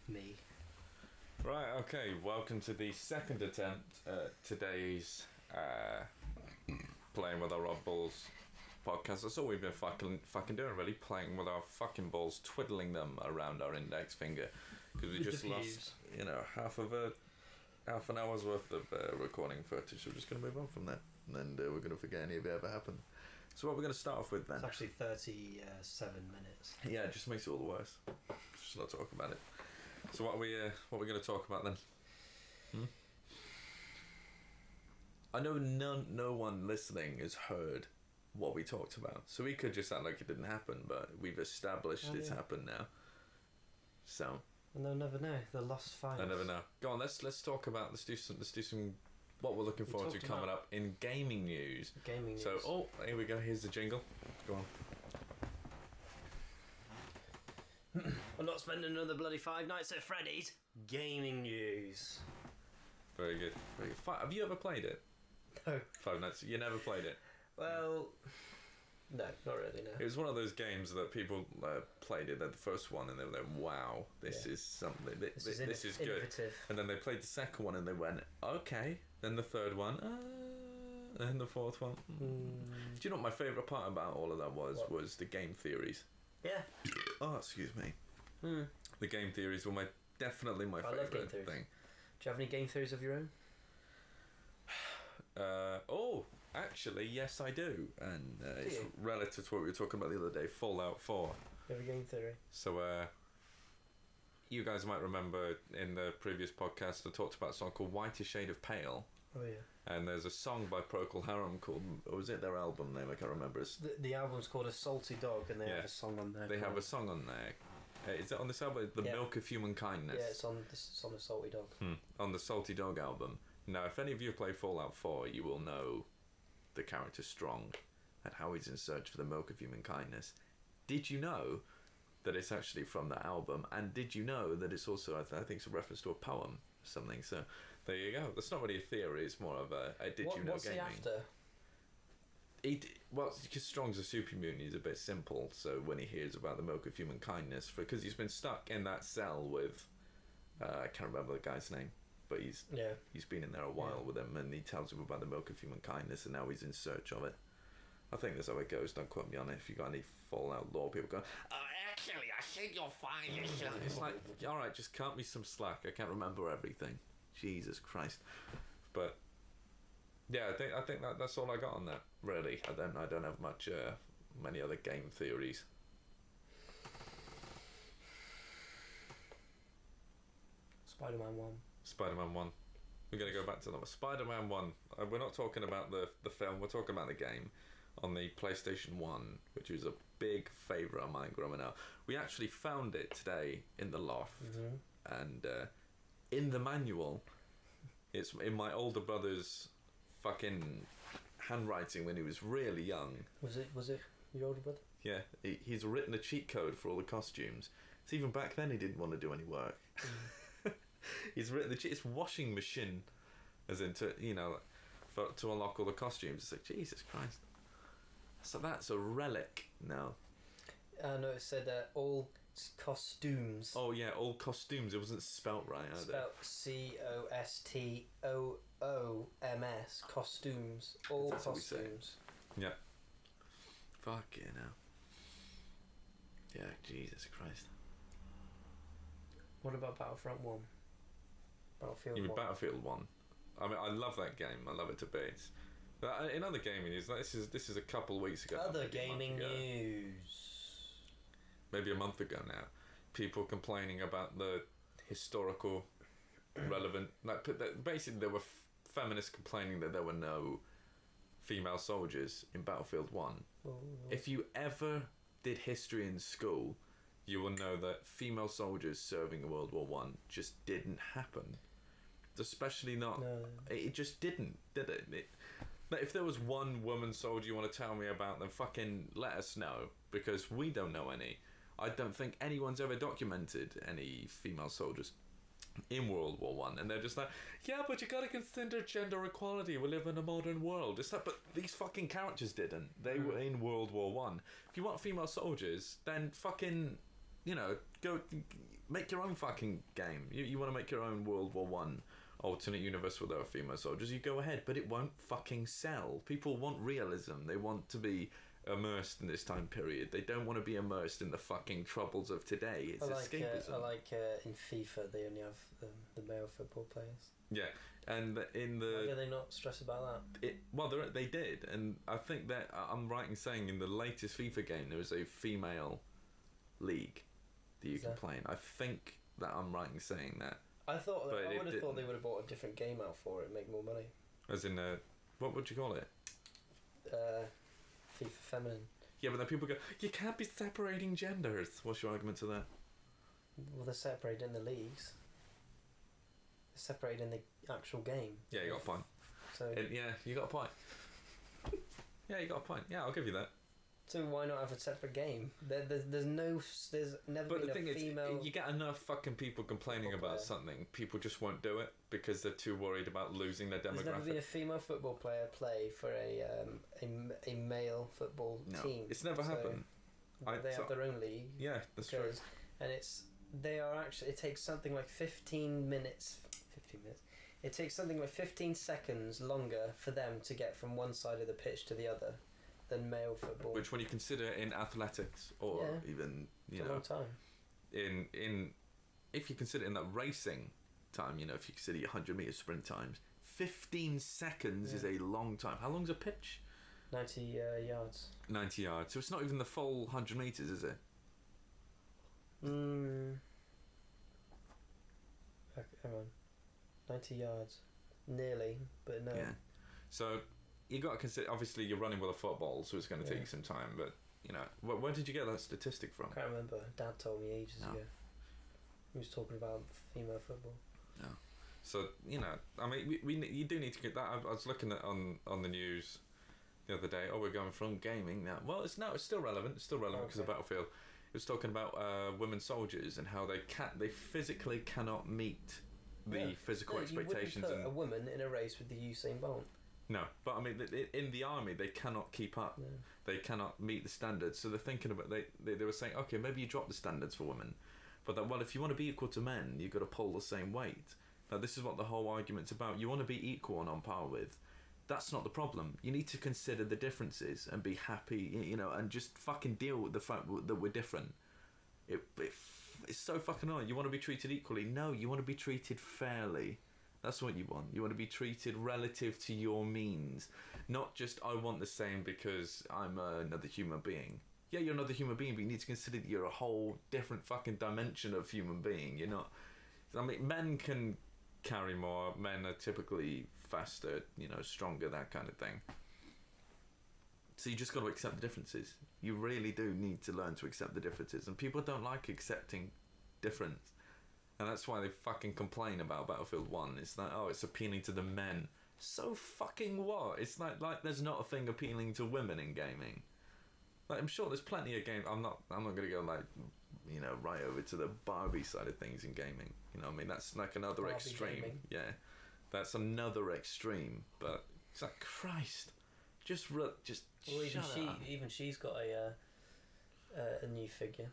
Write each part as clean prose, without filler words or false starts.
Me. Right, okay, welcome to the second attempt at today's Playing with Our Oddballs podcast. That's all we've been fucking doing, really, playing with our fucking balls, twiddling them around our index finger, because we just lost, half an hour's worth of recording footage, so we're just going to move on from that, and we're going to forget any of it ever happened. So what we're going to start off with then? It's actually 37 minutes. Yeah, it just makes it all the worse. Just not talk about it. So what are we going to talk about then? I know no one listening has heard what we talked about, so we could just act like it didn't happen, but we've established it's happened now. So. And they'll never know. The lost files. They'll never know. Go on. Let's talk about. Let's do some. What we're looking forward to coming up in gaming news. Gaming news. So, here we go. Here's the jingle. Go on. We're not spending another bloody 5 nights at Freddy's. Gaming news. Very good. Very good. Have you ever played it? No. 5 Nights. You never played it? Well, no, not really. No. It was one of those games that people played it. The first one, and they were like, "Wow, this is something. This is good." Innovative. And then they played the second one, and they went, "Okay." Then the third one, and the fourth one. Do you know what my favourite part about all of that was? What? Was the game theories. Yeah. Oh, excuse me. The game theories were definitely my favourite thing. Do you have any game theories of your own? Actually, yes, I do, and it's you? relative to what we were talking about the other day. Fallout 4. You have a game theory? So, you guys might remember in the previous podcast I talked about a song called Whiter Shade of Pale. Oh yeah. And there's a song by Procol Harum called, or was it their album name? I can't remember. The album's called A Salty Dog, and they have a song on there. They have a song on there. Is it on this album? The Milk of Human Kindness. Yeah, it's on the Salty Dog. On the Salty Dog album. Now, if any of you play Fallout 4, you will know the character Strong and how he's in search for the milk of human kindness. Did you know that it's actually from that album? And did you know that it's also, I think it's a reference to a poem or something? So there you go. That's not really a theory, it's more of a did you know what's gaming. What's he after? Well, because Strong's a super mutant, he's a bit simple, so when he hears about the milk of human kindness, because he's been stuck in that cell with, I can't remember the guy's name, but he's been in there a while with him, and he tells him about the milk of human kindness, and now he's in search of it. I think that's how it goes. Don't quote me on it. If you got any Fallout lore people going, actually, I think you'll find yourself. It's like, all right, just cut me some slack. I can't remember everything. Jesus Christ. But yeah, I think that's all I got on that. Really, I don't have many other game theories. Spider-Man 1. Spider-Man 1. We're going to go back to that. Spider-Man 1. We're not talking about the film, we're talking about the game on the PlayStation 1, which was a big favourite of mine growing up. We actually found it today in the loft, and in the manual, it's in my older brother's fucking handwriting when he was really young. Was it your older brother? Yeah, he's written a cheat code for all the costumes. So even back then he didn't want to do any work. He's written it's washing machine, as in to unlock all the costumes. It's like, Jesus Christ. So that's a relic now. No, it said all costumes. Oh yeah, all costumes. It wasn't spelt right either. Spelt COSTOOMS. Costumes. All that's costumes. Yeah. Fucking hell. Yeah, Jesus Christ. What about Battlefront 1? Battlefield 1. Battlefield 1. I mean, I love that game. I love it to bits. But in other gaming news, this is a couple of weeks ago. Other gaming news. Maybe a month ago now. People complaining about the historical relevant. Basically, there were feminists complaining that there were no female soldiers in Battlefield 1. If you ever did history in school, you will know that female soldiers serving in World War One just didn't happen. Especially not. No. It just didn't, did it? If there was one woman soldier you want to tell me about, then fucking let us know, because we don't know any. I don't think anyone's ever documented any female soldiers in World War One, and they're just like, yeah, but you gotta consider gender equality. We live in a modern world. It's like, but these fucking characters didn't. They were in World War One. If you want female soldiers, then fucking, go make your own fucking game. You want to make your own World War One alternate universe where there are female soldiers, you go ahead, but it won't fucking sell. People want realism. They want to be immersed in this time period. They don't want to be immersed in the fucking troubles of today. It's escapism. I like in FIFA they only have the male football players. Yeah, and in the... Why do they not stress about that? Well, they did, and I think that I'm right in saying in the latest FIFA game there was a female league that you can play in. I think that I'm right in saying that. I would have thought they would have bought a different game out for it and make more money. As in, what would you call it? FIFA Feminine. Yeah, but then people go, you can't be separating genders. What's your argument to that? Well, they're separated in the leagues. They're separated in the actual game. Yeah, you got a point. So yeah, you got a point. Yeah, you got a point. Yeah, I'll give you that. So why not have a separate game? There's never been a female... Is, you get enough fucking people complaining about something, people just won't do it because they're too worried about losing their demographic. There's never been a female football player play for a male football team. It's never happened. They have their own league. Yeah, that's true. And they are actually... It takes something like 15 minutes... 15 minutes? It takes something like 15 seconds longer for them to get from one side of the pitch to the other than male football. Which, when you consider in athletics, or even a long time. If you consider in that racing time, if you consider your 100-meter sprint times, 15 seconds is a long time. How long's a pitch? 90 yards. 90 yards. So it's not even the full 100 meters, is it? Hang on. 90 yards. Nearly, but no. Yeah. So you got to consider, obviously you're running with a football, so it's going to take you some time, but where did you get that statistic from? I can't remember. Dad told me ages ago. He was talking about female football. No. So, I mean, you do need to get that. I was looking at on the news the other day, we're going from gaming now. Well, it's still relevant. It's still relevant because of Battlefield. It was talking about women soldiers and how they physically cannot meet the physical expectations. You wouldn't put a woman in a race with the Usain Bolt. No, but I mean, in the army, they cannot keep up. No. They cannot meet the standards. So they're thinking about they were saying, okay, maybe you drop the standards for women, but if you want to be equal to men, you've got to pull the same weight. Now, this is what the whole argument's about. You want to be equal and on par with. That's not the problem. You need to consider the differences and be happy, and just fucking deal with the fact that we're different. It's so fucking annoying. You want to be treated equally? No, you want to be treated fairly. That's what you want. You want to be treated relative to your means. Not just, I want the same because I'm another human being. Yeah, you're another human being, but you need to consider that you're a whole different fucking dimension of human being. You're not... I mean, men can carry more. Men are typically faster, stronger, that kind of thing. So you just got to accept the differences. You really do need to learn to accept the differences. And people don't like accepting difference. And that's why they fucking complain about Battlefield 1. It's like, it's appealing to the men. So fucking what? It's like there's not a thing appealing to women in gaming. Like, I'm sure there's plenty of games. I'm not gonna go right over to the Barbie side of things in gaming. I mean, that's like another Barbie extreme. Gaming. Yeah, that's another extreme. But it's like, Christ, just well, even she's got a new figure.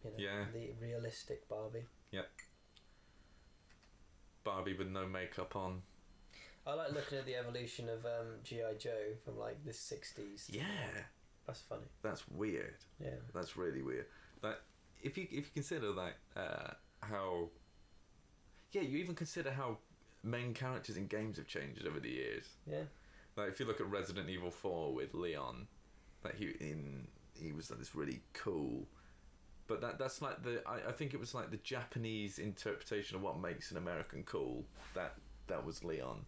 The realistic Barbie. Yep. Barbie with no makeup on. I like looking at the evolution of G.I. Joe from like the 60s. Yeah. That's funny. That's weird. Yeah. That's really weird. That if you consider that how... Yeah, you even consider how main characters in games have changed over the years. Yeah. Like if you look at Resident Evil 4 with Leon, like he was like this really cool... But that's like I think it was like the Japanese interpretation of what makes an American cool. That was Leon.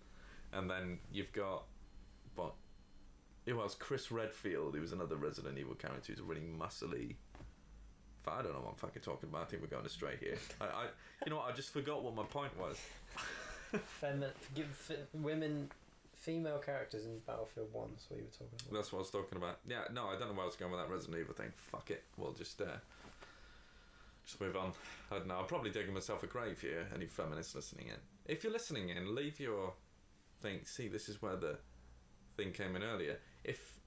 And then you've got Chris Redfield, who was another Resident Evil character who's really muscly. I don't know what I'm fucking talking about. I think we're going astray here. You know what, I just forgot what my point was. Female characters in Battlefield 1, that's what you were talking about. That's what I was talking about. Yeah, no, I don't know where I was going with that Resident Evil thing. Fuck it. We'll just move on. I don't know. I'm probably digging myself a grave here, any feminists listening in. If you're listening in, leave your thing. See, this is where the thing came in earlier. If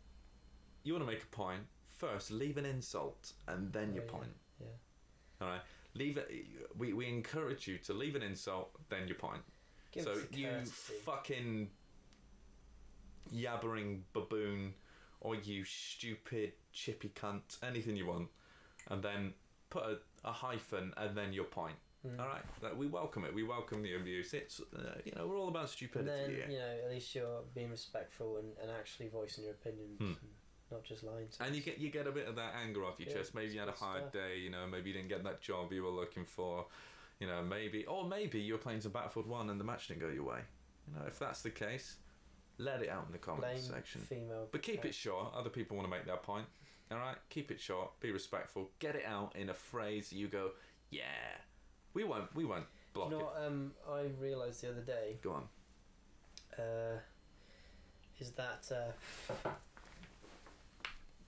you want to make a point, first leave an insult and then your point. Yeah. Alright? Leave it. We encourage you to leave an insult, then your point. Give So us a you courtesy. fucking yabbering baboon, or you stupid chippy cunt, anything you want, and then put a hyphen and then your point. All right, we welcome it. We welcome the abuse. It's we're all about And stupidity then, here. at least you're being respectful and actually voicing your opinions, and not just lying to And us. you get a bit of that anger off your Yeah, chest. Maybe you had a good hard stuff. day. Maybe you didn't get that job you were looking for. Maybe you were playing some Battlefield 1 and the match didn't go your way. If that's the case, let it out in the comments Blame section. female. But keep it short. Other people want to make their point. All right, keep it short. Be respectful. Get it out in a phrase you go, yeah. We won't block You know it. what I realised the other day Go on. is that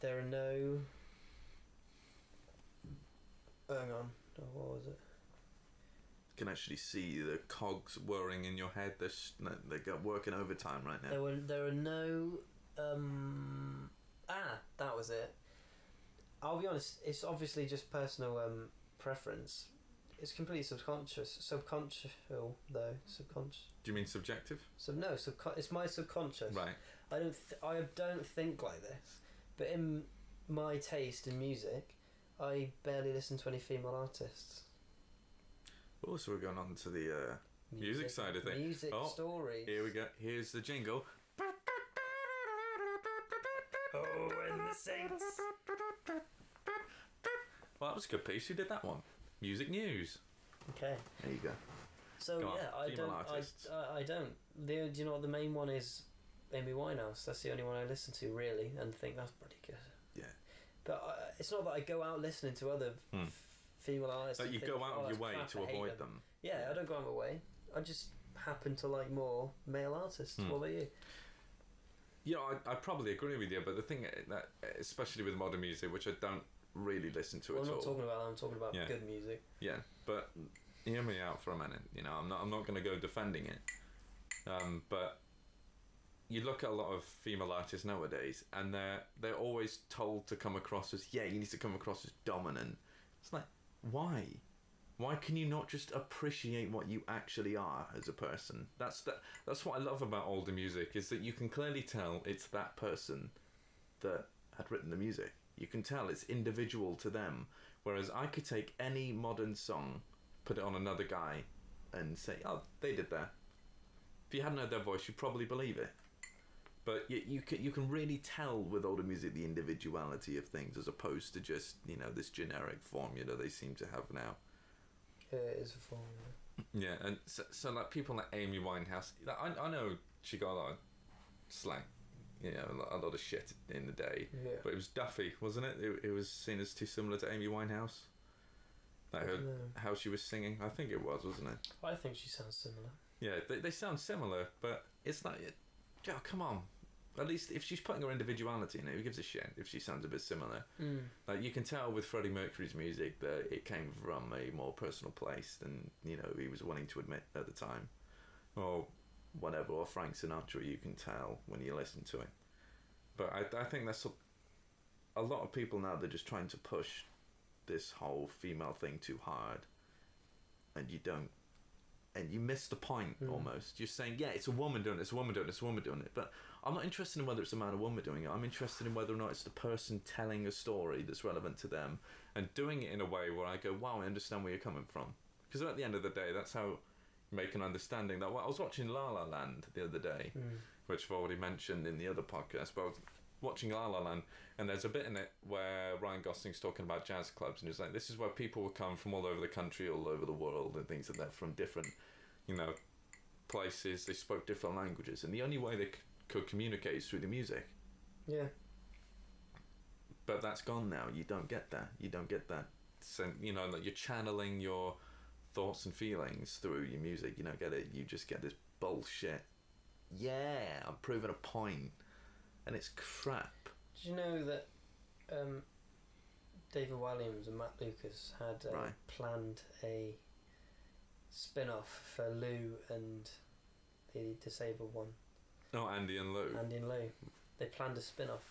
there are no. Hang on, what was it? You can actually see the cogs whirring in your head. They're working overtime right now. There are no. That was it. I'll be honest. It's obviously just personal preference. It's completely subconscious though. Subconscious. Do you mean subjective? It's my subconscious. Right. I don't think like this, but in my taste in music, I barely listen to any female artists. Oh, so we're going on to the music side of things. Music stories. Here we go. Here's the jingle. Oh, and the Saints. Well, that was a good piece. Who did that one? Music news. Okay. There you go. So Go on, yeah, I female don't. artists. I don't. Do you know what the main one is? Amy Winehouse. That's the only one I listen to really, and think that's pretty good. Yeah. But it's not that I go out listening to other female artists. So and you think, go out "Oh, of your that's way crap, to I hate avoid them. Yeah, I don't go out of my way. I just happen to like more male artists. What about you? I probably agree with you, but the thing that, especially with modern music, which I don't really listen to Well, at I'm all. not talking about that. I'm talking about Yeah. good music. Yeah, but hear me out for a minute. I'm not going to go defending it. But you look at a lot of female artists nowadays, and they're always told to come across as you need to come across as dominant. It's like, why? Why can you not just appreciate what you actually are as a person? That's what I love about older music, is that you can clearly tell it's that person that had written the music. You can tell it's individual to them. Whereas I could take any modern song, put it on another guy, and say, oh, they did that. If you hadn't heard their voice, you'd probably believe it. But you can really tell with older music the individuality of things, as opposed to just this generic formula they seem to have now. Yeah, it is a formula. Yeah, and so like people like Amy Winehouse, I know she got a lot of slang, a lot of shit in the day. Yeah. But it was Duffy, wasn't it? It was seen as too similar to Amy Winehouse. Like how she was singing, I think it was, wasn't it? I think she sounds similar. Yeah, they sound similar, but it's like, come on. At least if she's putting her individuality in it, who gives a shit if she sounds a bit similar? Like you can tell with Freddie Mercury's music that it came from a more personal place than he was wanting to admit at the time, or whatever. Or Frank Sinatra, you can tell when you listen to it. But I think that's a lot of people now. They're just trying to push this whole female thing too hard, and you miss the point almost. You're saying, yeah, it's a woman doing it, it's a woman doing it, it's a woman doing it. But I'm not interested in whether it's a man or woman doing it. I'm interested in whether or not it's the person telling a story that's relevant to them and doing it in a way where I go, wow, I understand where you're coming from. Because at the end of the day, that's how you make an understanding. That I was watching La La Land the other day, which I've already mentioned in the other podcast, but I was watching La La Land, and there's a bit in it where Ryan Gosling's talking about jazz clubs, and he's like, this is where people will come from all over the country, all over the world, and things like that, from different, places. They spoke different languages, and the only way they could communicate is through the music. Yeah. But that's gone now. You don't get that. So, like you're channeling your thoughts and feelings through your music. You don't get it. You just get this bullshit. Yeah, I'm proving a point. And it's crap. Did you know that David Walliams and Matt Lucas had planned a spin-off for Lou and the disabled one? Oh, Andy and Lou. Andy and Lou. They planned a spin-off.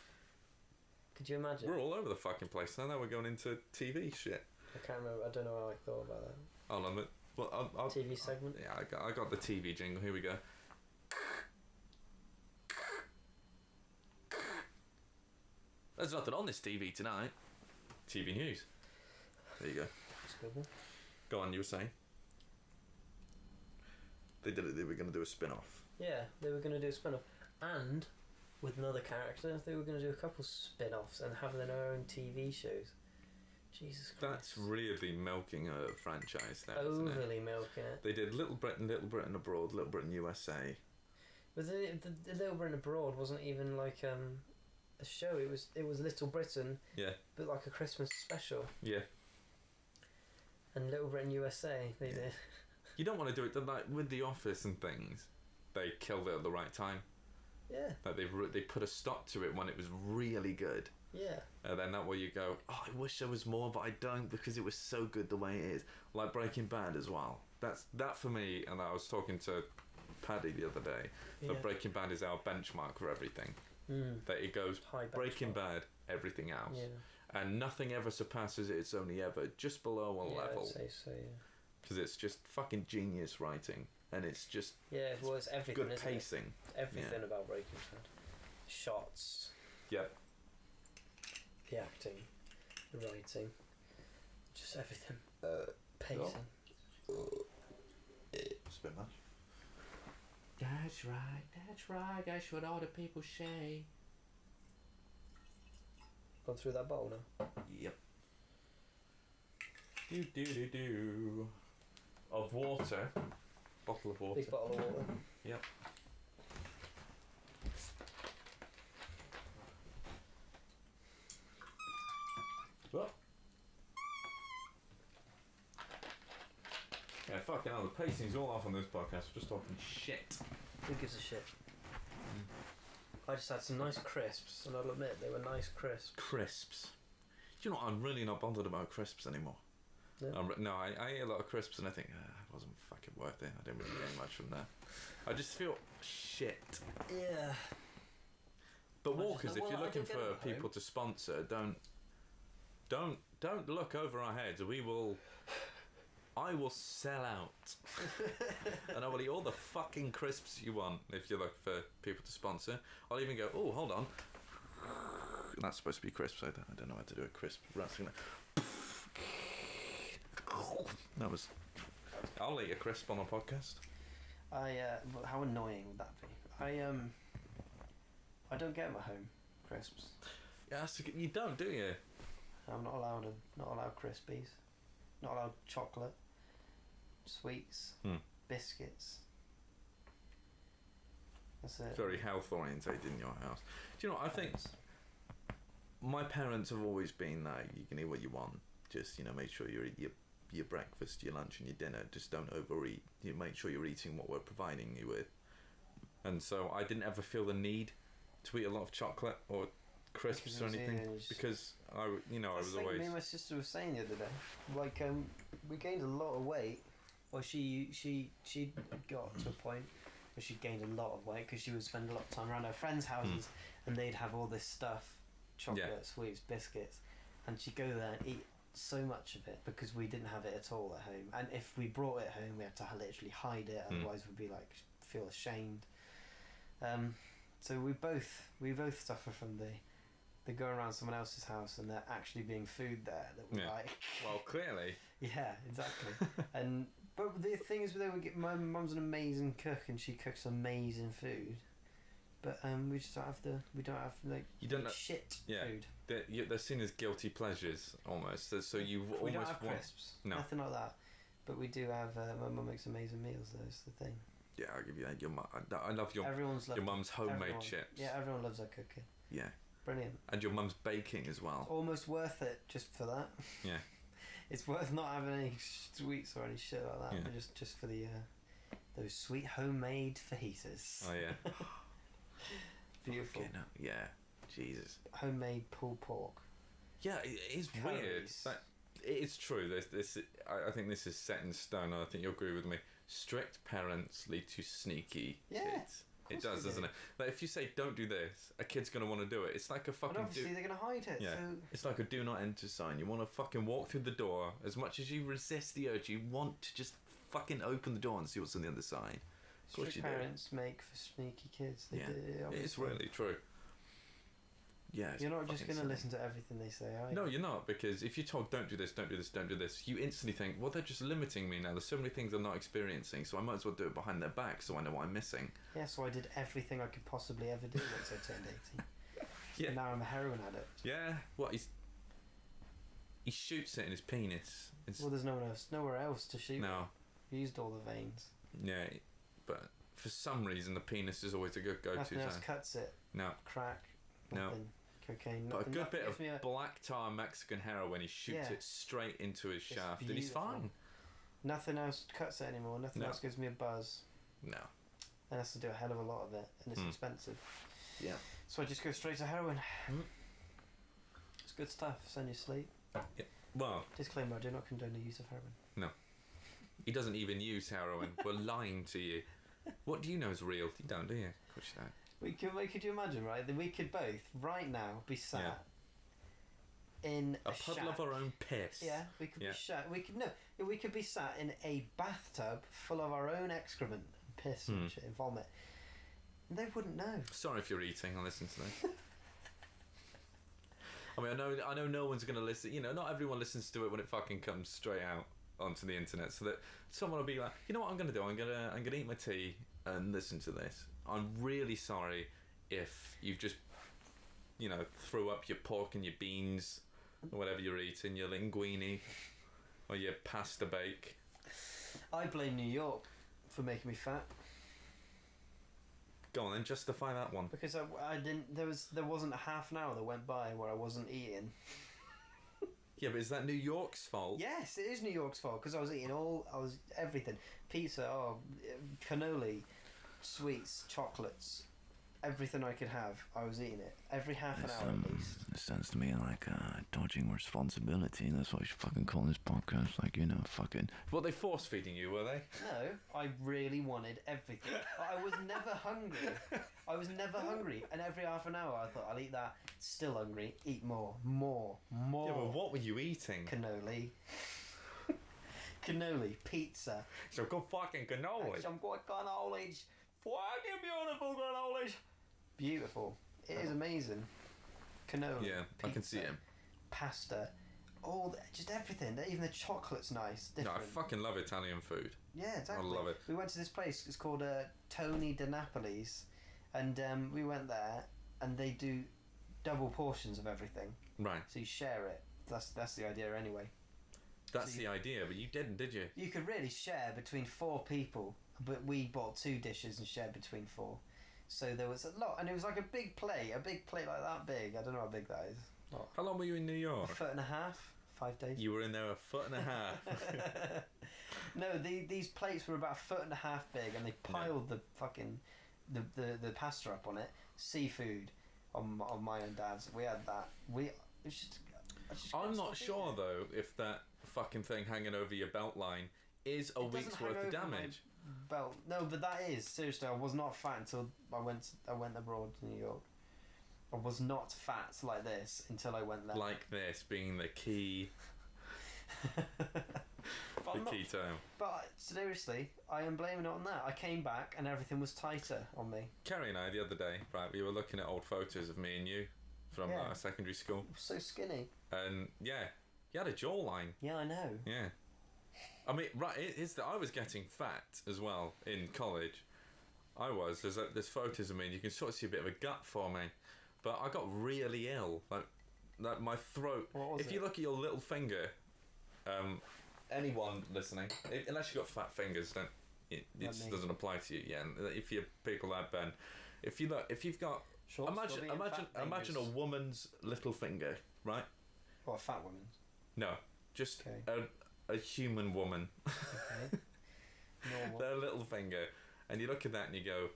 Could you imagine? We're all over the fucking place now. Now we're going into TV shit. I can't remember. I don't know how I thought about that. Hold on, well, I'll TV segment. Yeah, I got the TV jingle. Here we go. There's nothing on this TV tonight. TV news. There you go. That's a good one. Go on, you were saying. They were going to do a spin-off. Yeah, they were going to do a spin-off, and with another character, they were going to do a couple spin-offs and have their own TV shows. Jesus Christ. That's really milking a franchise now, isn't it? Overly milking it. They did Little Britain Abroad, Little Britain USA. But the Little Britain Abroad wasn't even like a show. It was Little Britain. Yeah. But like a Christmas special. Yeah. And Little Britain USA, they did. You don't want to do it like with The Office and things. They killed it at the right time. Yeah. Like they put a stop to it when it was really good. Yeah. And then that way you go, oh, I wish there was more, but I don't because it was so good the way it is. Like Breaking Bad as well. That for me, and I was talking to Paddy the other day, that Breaking Bad is our benchmark for everything. That it goes Breaking Bad, everything else. Yeah. And nothing ever surpasses it. It's only ever just below one level. I'd say so, yeah. Because it's just fucking genius writing. And it's just well, it's everything, good pacing. Everything about Breaking Bad. Shots. Yep. The acting. The writing. Just everything. Pacing. It's a bit much. That's right, that's what all the people say. Gone through that bowl now? Yep. Do. Of water. Bottle of water. Big bottle of water. Yep. What? Yeah, fucking hell, the pacing's all off on this podcast. We're just talking shit. Who gives a shit? I just had some nice crisps, and I'll admit they were nice crisps. Crisps. Do you know what? I'm really not bothered about crisps anymore. No? I eat a lot of crisps and I think, it wasn't fucking worth it. I didn't really gain much from that. I just feel shit. Yeah. But Walkers, if you're looking for people to sponsor, don't look over our heads. I will sell out. And I will eat all the fucking crisps you want if you look for people to sponsor. I'll even go, oh, hold on. That's supposed to be crisps. I don't know how to do a crisp. That was... I'll eat a crisp on a podcast. How annoying would that be? I don't get my home crisps. Yeah, you don't, do you? I'm not allowed Crispies. Not allowed chocolate, sweets, biscuits. That's it. Very health orientated in your house. Do you know what I think? My parents have always been that you can eat what you want. Just make sure you eat your breakfast, your lunch, and your dinner. Just don't overeat. You make sure you're eating what we're providing you with. And so I didn't ever feel the need to eat a lot of chocolate or crisps or anything because I was always. Me and my sister was saying the other day, like we gained a lot of weight. Well, she got to a point where she gained a lot of weight because she would spend a lot of time around her friends' houses and they'd have all this stuff, chocolate, sweets, biscuits, and she'd go there and eat so much of it because we didn't have it at all at home. And if we brought it home, we had to literally hide it, otherwise we'd be like feel ashamed. So we both suffer from they go around someone else's house and there actually being food there that we like. Well, clearly. Yeah, exactly. But the thing is, my mum's an amazing cook and she cooks amazing food. But we just don't have shit food. They're seen as guilty pleasures almost. So you almost we don't have crisps, nothing like that. But we do have. My mum makes amazing meals. That's the thing. Yeah, I'll give you that. Your mum, I love your mum's homemade chips. Yeah, everyone loves her cooking. Yeah. Brilliant. And your mum's baking as well. It's almost worth it just for that. Yeah. It's worth not having any sweets or any shit like that, but just for the those sweet homemade fajitas. Oh yeah. Beautiful. Yeah. Jesus. Homemade pulled pork. Yeah, it is weird. It's true. I think this is set in stone. I think you'll agree with me. Strict parents lead to sneaky kids. Of It does, doesn't it? Like if you say don't do this, a kid's gonna want to do it. It's like a fucking. And obviously they're gonna hide it. Yeah. So It's like a do not enter sign. You want to fucking walk through the door as much as you resist the urge. You want to just fucking open the door and see what's on the other side. Of course you do. parents make for sneaky kids. They Yeah. do, It's obviously. really true. Yeah. It's You're not just fucking gonna silly. listen to everything they say, are you? No, you're not, because if you're told don't do this, don't do this, don't do this, you instantly think, well, they're just limiting me now. There's so many things I'm not experiencing, so I might as well do it behind their back so I know what I'm missing. Yeah, so I did everything I could possibly ever do once I turned 18. Yeah. And now I'm a heroin addict. Yeah. What? He shoots it in his penis. It's, Well, there's nowhere else to shoot. no. Used all the veins. Yeah. But for some reason, the penis is always a good go-to. Nothing else zone. cuts it. No. Crack. No. Nothing. Cocaine. But a Nothing. good Nothing bit gives of me a- black tar Mexican heroin, he shoots Yeah. it straight into his It's shaft, and he's beautiful. fine. Nothing else cuts it anymore. Nothing No. else gives me a buzz. No. And has to do a hell of a lot of it, and it's Hmm. expensive. Yeah. So I just go straight to heroin. Mm. It's good stuff. Send you sleep. Well, Disclaimer: I do not condone the use of heroin. he doesn't even use heroin. We're lying to you. What do you know is real? You don't, do you? Of course you don't. Could you imagine, right? That we could both right now be sat in A a puddle shack. of our own piss. Yeah, we could Yeah. be sat. We could be sat in a bathtub full of our own excrement, and piss Hmm. and shit, and vomit. And they wouldn't know. Sorry if you're eating and listen to this. I mean, I know no one's going to listen. You know, not everyone listens to it when it fucking comes straight out onto the internet. So that someone will be like, you know what I'm going to do? I'm gonna eat my tea and listen to this. I'm really sorry if you've just, threw up your pork and your beans or whatever you're eating, your linguine or your pasta bake. I blame New York for making me fat Go on then, justify that one. because I didn't. There wasn't a half an hour that went by where I wasn't eating. Yeah, but is that New York's fault? Yes, it is New York's fault because I was eating everything: pizza, cannoli, sweets, chocolates, everything I could have. I was eating it every half an hour at least. It sounds to me like dodging responsibility. That's what you should fucking call this podcast. Like, fucking. What, they force feeding you, were they? No, I really wanted everything. I was never hungry. And every half an hour I thought, I'll eat that. Still hungry. Eat more. Yeah, but what were you eating? Cannoli. Cannoli. Pizza. So good fucking cannoli. Some good cannolis. Fucking beautiful cannolis. Beautiful. It is amazing. Cannoli. Yeah, I can see pizza, him. Pasta. Just everything. Even the chocolate's nice. No, Different. I fucking love Italian food. Yeah, exactly. I love it. We went to this place. It's called Tony De Napoli's, and we went there, and they do double portions of everything, Right. so you share it. That's the idea anyway. That's So the idea, but you didn't, did you? You could really share between 4 people, but we bought 2 dishes and shared between 4. So there was a lot, and it was like a big plate like that big. I don't know how big that is. What, How long were you in New a York? foot and a half, 5 days. You were in there a foot and a half. No, these plates were about a foot and a half big, and they piled the fucking the pasta up on it. Seafood on my and dad's. We had that. It was just, I just I'm couldn't not stop sure eating it. though if that fucking thing hanging over your belt line is a It week's doesn't worth hang of over my damage. belt. No, but that is seriously. I was not fat until I went abroad to New York. I was not fat like this until I went there. Like this being the key, But the I'm not- key term. But seriously, I am blaming it on that. I came back and everything was tighter on me. Kerry and I the other day, right? We were looking at old photos of me and you from Yeah. secondary school, I was so skinny. and yeah, you had a jawline. Yeah, I know. Yeah. I mean, right, I was getting fat as well in college. I was. There's photos of me, and you can sort of see a bit of a gut forming. But I got really ill. Like my throat. What was if it? you look at your little finger, anyone listening, unless you've got fat fingers, it Like just me. doesn't apply to you. Yeah, and if you're people like Ben, if you've got Short, imagine a woman's little finger, right? Or a fat woman. No, just Okay. a human woman. Okay. Normal. Their little finger, and you look at that and you go,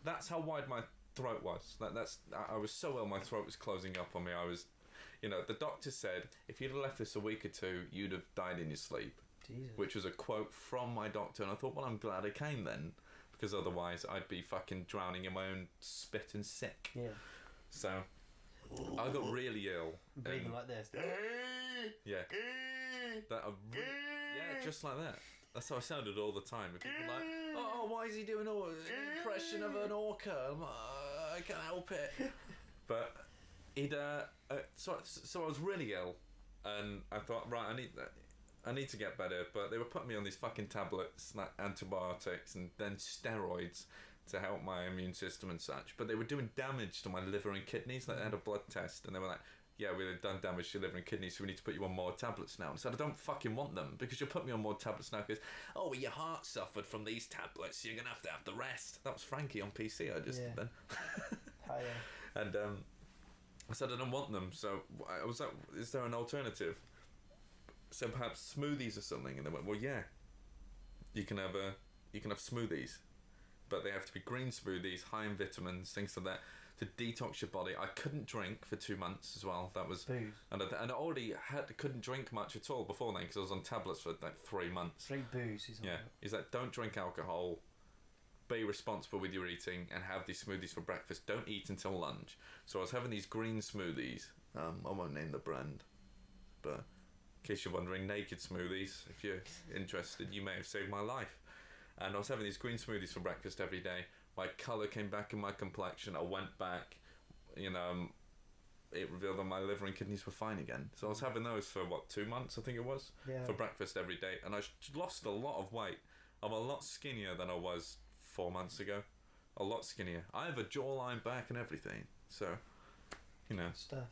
that's how wide my throat was. I was so ill, my throat was closing up on me. I was, the doctor said if you'd have left this a week or 2, you'd have died in your sleep, Jesus. which was a quote from my doctor. And I thought, well, I'm glad I came then, because otherwise I'd be fucking drowning in my own spit and sick. Yeah. So I got really ill. Breathing like this. Yeah. Yeah, just like that. That's how I sounded all the time. And people were like, oh, why is he doing an impression of an orca? I'm like, I can't help it. But he'd so I was really ill, and I thought, right, I need to get better. But they were putting me on these fucking tablets, like antibiotics, and then steroids to help my immune system and such. But they were doing damage to my liver and kidneys. Like, they had a blood test, and they were like, yeah, we've done damage to your liver and kidneys, so we need to put you on more tablets now. And I said, I don't fucking want them, because you'll put me on more tablets now, because, oh, well, your heart suffered from these tablets, so you're going to have the rest. That was Frankie on PC I just did then. Hiya. And I said, I don't want them, so I was like, is there an alternative? So perhaps smoothies or something. And they went, well, yeah, you can have smoothies, but they have to be green smoothies, high in vitamins, things like that, to detox your body. I couldn't drink for 2 months as well. That was booze. And I already couldn't drink much at all before then, because I was on tablets for like 3 months. Drink booze. He's like, don't drink alcohol, be responsible with your eating, and have these smoothies for breakfast. Don't eat until lunch. So I was having these green smoothies. I won't name the brand, but in case you're wondering, Naked Smoothies, if you're interested, you may have saved my life. And I was having these green smoothies for breakfast every day. My colour came back in my complexion. I went back, it revealed that my liver and kidneys were fine again. So I was having those for 2 months, I think it was, for breakfast every day. And I lost a lot of weight. I'm a lot skinnier than I was 4 months ago. A lot skinnier. I have a jawline back and everything. So, Stuff.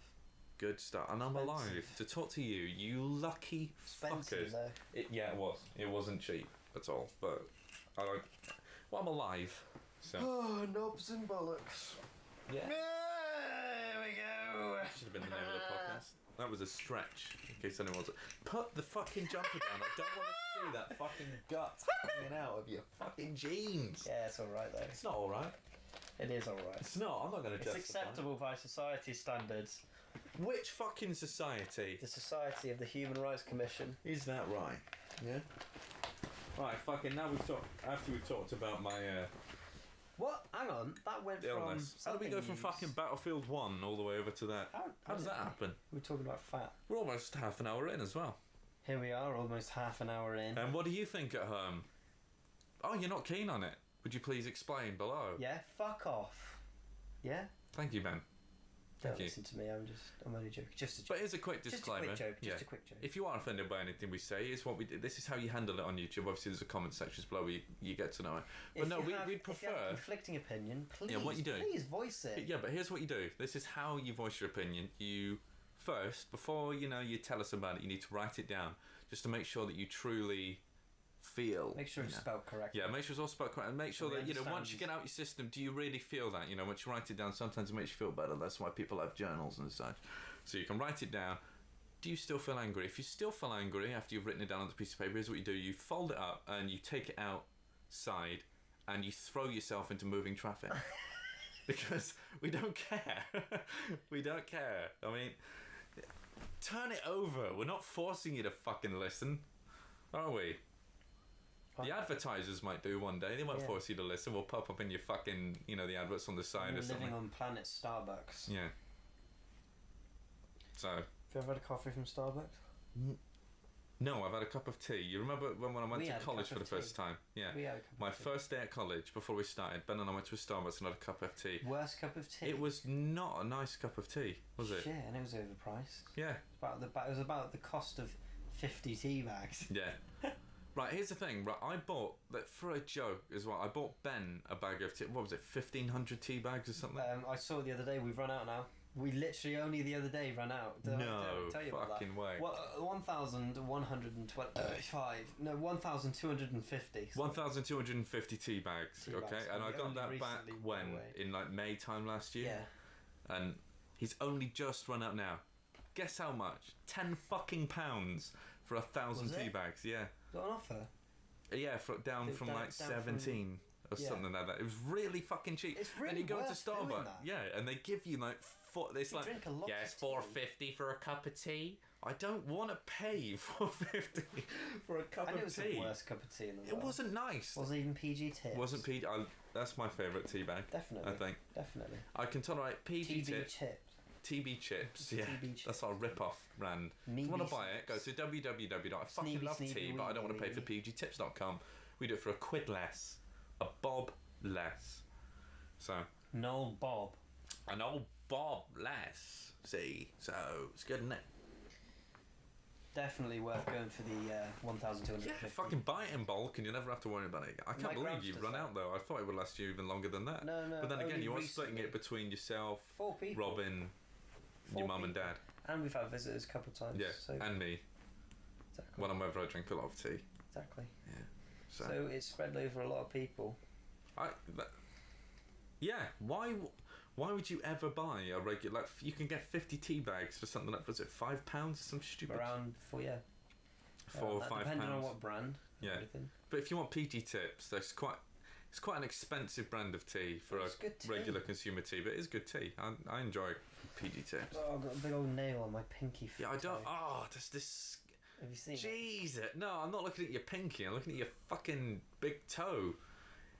Good stuff. And I'm alive to talk to you, you lucky Expensive, fuckers. though. It was. It wasn't cheap at all. But I'm alive. So. Oh, knobs and bollocks. Yeah. There we go. Should have been the name of the podcast. That was a stretch, in case anyone was. Put the fucking jumper down. I don't want to see that fucking gut coming out of your fucking jeans. Yeah, it's alright though. It's not alright. It is alright. It's not. I'm not going to justify. It's acceptable by society standards. Which fucking society? The Society of the Human Rights Commission. Is that right? Yeah. Right, fucking. Now after we've talked about my. What? Hang on, that went illness. from. How do we go from fucking Battlefield 1 all the way over to that? How does that happen? We're talking about fat. We're almost half an hour in as well. Here we are, almost half an hour in. And what do you think at home? Oh, you're not keen on it. Would you please explain below? Yeah, fuck off. Yeah? Thank you, Ben. Don't listen to me, I'm only joking. Just a joke. But here's a quick disclaimer. Just a quick joke. If you are offended by anything we say, here's what we do. This is how you handle it on YouTube. Obviously, there's a comment section below where you get to know it. But we'd prefer. If you have a conflicting opinion, please, what you do? Please voice it. Yeah, but here's what you do. This is how you voice your opinion. You first, before you tell us about it, you need to write it down just to make sure that you truly feel. Make sure it's spelled correctly. Yeah, make sure it's all spelled correctly. And make sure that, once you get out your system, do you really feel that? Once you write it down, sometimes it makes you feel better. That's why people have journals and such. So you can write it down. Do you still feel angry? If you still feel angry after you've written it down on the piece of paper, here's what you do. You fold it up and you take it outside and you throw yourself into moving traffic. Because we don't care. We don't care. I mean, turn it over. We're not forcing you to fucking listen, are we? The advertisers might do one day. They won't force you to listen. We'll pop up in your fucking, the adverts on the side or something. Living on planet Starbucks. Yeah. So. Have you ever had a coffee from Starbucks? No, I've had a cup of tea. You remember when I went to college for the first time? Yeah. We had a cup My of tea. first day at college, before we started, Ben and I went to a Starbucks and had a cup of tea. Worst cup of tea? It was not a nice cup of tea, was it? Shit, and it was overpriced. Yeah. It was about the cost of 50 tea bags. Yeah. Right, here's the thing. Right, I bought, for a joke as well, I bought Ben a bag of tea. What was it, 1,500 tea bags or something? I saw the other day, we've run out now. We literally only the other day ran out. Did I tell you about that? Fucking way. 1,125. No, 1,250. 1,250 tea bags, okay? bags. And I We got only that back recently when? went away. In like May time last year? Yeah. And he's only just run out now. Guess how much? £10 fucking for 1,000 Was tea it? bags, yeah. Got an offer? Yeah, down from down like from- 17 or something like that. It was really fucking cheap. It's really and you go into worth doing Starbucks, that. yeah, and they give you like It's You like, drink a lot yeah, of it's tea. $4.50 for a cup of tea. I don't want to pay $4.50 for a cup And of it was tea. the worst cup of tea in the It world. wasn't nice. Wasn't even PG tips. It wasn't PG. That's my favourite tea bag. Definitely. I think. Definitely. I can tolerate PG TB tips. chips. TB chips, yeah. TB chips. That's our rip-off brand. If you want to buy it, go to www. I fucking love tea, but I don't want to pay for pgtips.com. We do it for a quid less. A bob less. So. No Bob. An old bob less. See? So, it's good, isn't it? Definitely worth going for the 1,250. Yeah, fucking buy it in bulk and you never have to worry about it. I can't believe you've run out though. I thought it would last you even longer than that. No. But then again, only you are recently. splitting it between yourself, 4 people. Robin, Four your mum and people. dad. And we've had visitors a couple of times. Yeah, So and me. exactly. When I'm over, I drink a lot of tea. Exactly. Yeah. So it's spread over a lot of people. Yeah, why would you ever buy a regular... Like, you can get 50 tea bags for something like, was it £5 or some stupid... Around for, yeah. 4 or 5 pounds. Depending on what brand. Yeah. Everything. But if you want PG tips, it's quite an expensive brand of tea for It's good tea. regular consumer tea, but it is good tea. I enjoy PG tips. Oh, I've got a big old nail on my pinky. Yeah, I don't... toe. Oh, that's this... Have you seen it? Jesus. No, I'm not looking at your pinky. I'm looking at your fucking big toe.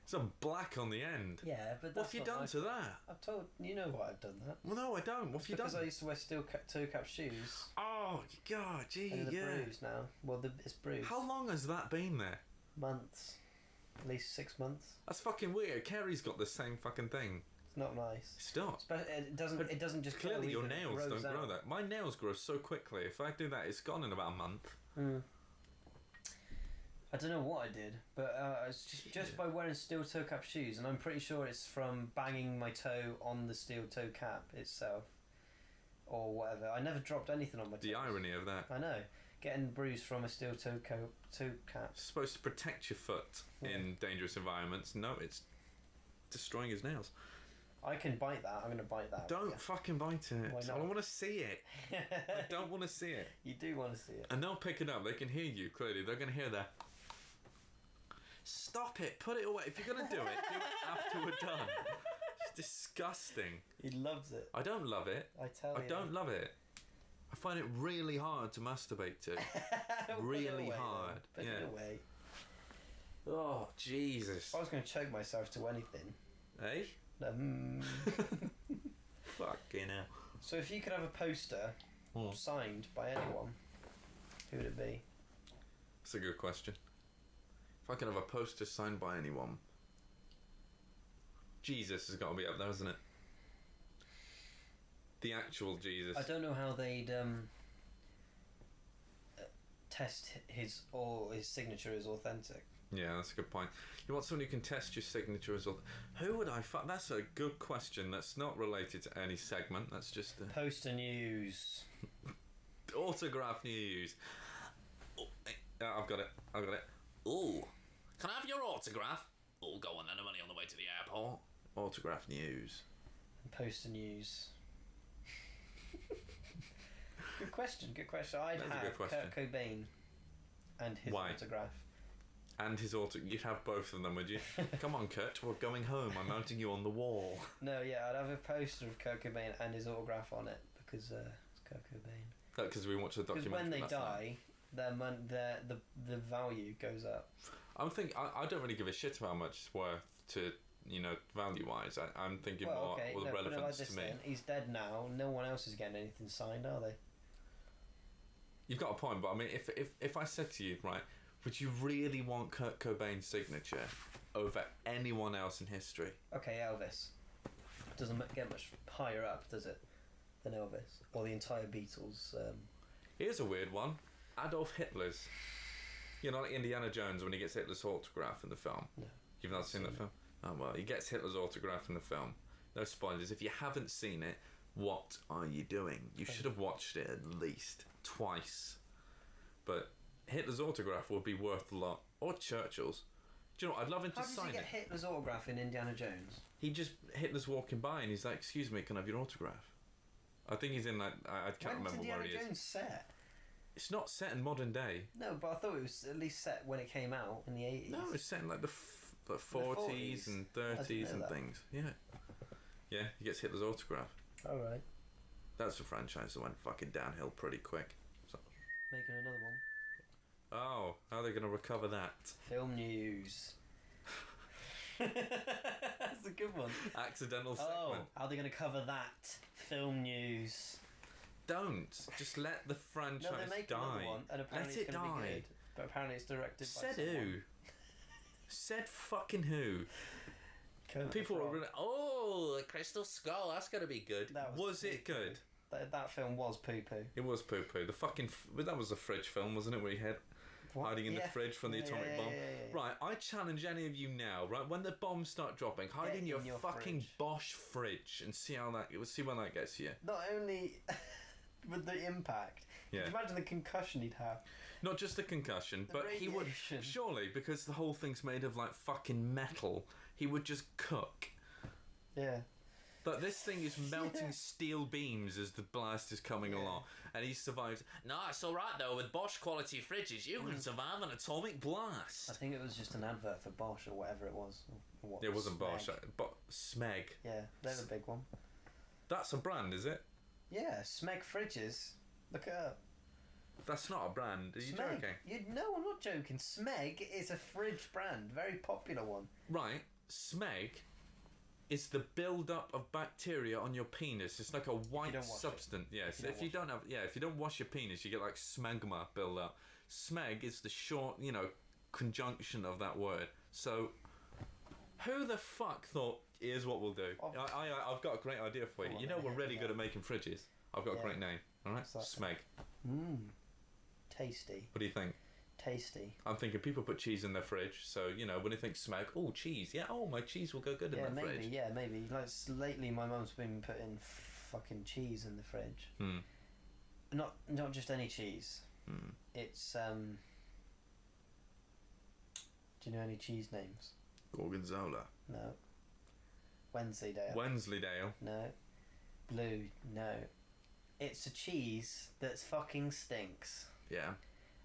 Some black on the end. Yeah, but What that's have you not done my to fault. that? I've told you know why I've done that. Well, no, I don't. What have you done? Because I used to wear steel toe cap shoes. Oh, God, gee, And they're yeah. bruised now. Well, it's bruised. How long has that been there? Months. At least 6 months. That's fucking weird. Kerry's got the same fucking thing. It's not nice. Stop. It doesn't. But It doesn't just. Clearly, grow your either, it nails grows don't grow out. that. My nails grow so quickly. If I do that, it's gone in about a month. Mm. I don't know what I did, but it's just by wearing steel toe cap shoes, and I'm pretty sure it's from banging my toe on the steel toe cap itself, or whatever. I never dropped anything on my toe. The irony of that. I know, getting bruised from a steel toe cap. It's supposed to protect your foot in dangerous environments. No, it's destroying his nails. I can bite that. I'm gonna bite that. Don't fucking bite it. Why I not? don't want to see it. I don't want to see it. You do want to see it. And they'll pick it up. They can hear you, clearly. They're going to hear that. Stop it. Put it away. If you're going to do it after we're done. It's disgusting. He loves it. I don't love it. I tell you. I don't love it. I find it really hard to masturbate to. Put it really away, hard. Then. Put Yeah. it away. Oh, Jesus. If I was going to choke myself to anything. Eh? Fucking hell. So if you could have a poster signed by anyone, who would it be? That's a good question. If I could have a poster signed by anyone, Jesus has got to be up there, hasn't it? The actual Jesus. I don't know how they'd test his signature as authentic. Yeah, that's a good point. You want someone who can test your signature as well. Who would I fuck? That's a good question. That's not related to any segment. That's just Poster news. autograph news. Oh, I've got it. Oh, can I have your autograph? Oh, go on then. I'm only on the way to the airport. Autograph news. Poster news. Good question. I'd That's a have good question. Kurt Cobain and his Why? autograph. And his you'd have both of them, would you? Come on, Kurt. We're going home. I'm mounting you on the wall. No, yeah, I'd have a poster of Kurt Cobain and his autograph on it because it's Kurt Cobain. Because we watched the Because documentary. when they last night. die, the value goes up. I'm thinking. I don't really give a shit about how much it's worth to, value-wise. I'm thinking more with no, put it relevance like this to me. then. He's dead now. No one else is getting anything signed, are they? You've got a point, but I mean, if I said to you, right, would you really want Kurt Cobain's signature over anyone else in history? Okay, Elvis. Doesn't get much higher up, does it, than Elvis? Or the entire Beatles. Here's a weird one. Adolf Hitler's. Like Indiana Jones when he gets Hitler's autograph in the film. No. You've not seen that film? Oh, well, he gets Hitler's autograph in the film. No spoilers. If you haven't seen it, what are you doing? You should have watched it at least twice. But Hitler's autograph would be worth a lot. Or Churchill's. Do you know what? I'd love him to How does sign he get it. Hitler's autograph in Indiana Jones? Hitler's walking by and he's like, "Excuse me, can I have your autograph?" I think he's in like, I can't When's remember Indiana where he is. Jones set? It's not set in modern day. No, but I thought it was at least set when it came out in the 80s. No, it's set in like the 40s and 30s and that. things. Yeah. Yeah, he gets Hitler's autograph. Alright. That's a franchise that went fucking downhill pretty quick. So. Making another one. Oh, how are they going to recover that? Film news. That's a good one. Accidental segment. How are they going to cover that? Film news. Don't. Just let the franchise No, they're making die. another one, and apparently let it's it going to die. be good. But apparently it's directed Said by someone. who? Said fucking who? Kermit People the were Frog. really, oh, the Crystal Skull, that's going to be good. That Was it poo-poo. good? That film was poo-poo. It was poo-poo. The fucking... that was a fridge film, wasn't it? Where he had What? hiding in the Yeah. fridge from the Yeah, atomic yeah, bomb. yeah, yeah, yeah. Right, I challenge any of you now, right? When the bombs start dropping, hide Get in your, in your fucking fridge. Bosch fridge and see how that... see when that gets you. Not only with the impact. Yeah. Can you imagine the concussion he'd have? Not just the concussion, The but he would... radiation. Surely, because the whole thing's made of, like, fucking metal, he would just cook. Yeah. But this thing is melting Yeah. steel beams as the blast is coming Yeah. along, and he survives. No, it's all right though. With Bosch quality fridges, you can survive an atomic blast. I think it was just an advert for Bosch or whatever it was. Or what, It wasn't Bosch, Smeg. but Smeg. Yeah, they're a big one. That's a brand, is it? Yeah, Smeg fridges. Look it up. That's not a brand. Are you Smeg. joking? No, I'm not joking. Smeg is a fridge brand, very popular one. Right, Smeg is the build-up of bacteria on your penis. It's like a white don't wash substance. Yes, If you don't if you don't wash your penis, you get like smegma build-up. Smeg is the short, conjunction of that word. So, who the fuck thought? Here's what we'll do. I've got a great idea for you. Go on, You know let me we're hear really it good at now. making fridges. I've got a Yeah. great name. All right, What's that? Smeg. Mmm. Tasty. What do you think? Tasty. I'm thinking people put cheese in their fridge, so when they think Smeg, oh cheese, yeah, oh my cheese will go good in Yeah, that maybe. fridge. Yeah, maybe. Like lately, my mum's been putting fucking cheese in the fridge. Hmm. Not just any cheese. Hmm. It's Do you know any cheese names? Gorgonzola. No. Wensleydale. Wensleydale. No. Blue. No. It's a cheese that's fucking stinks. Yeah.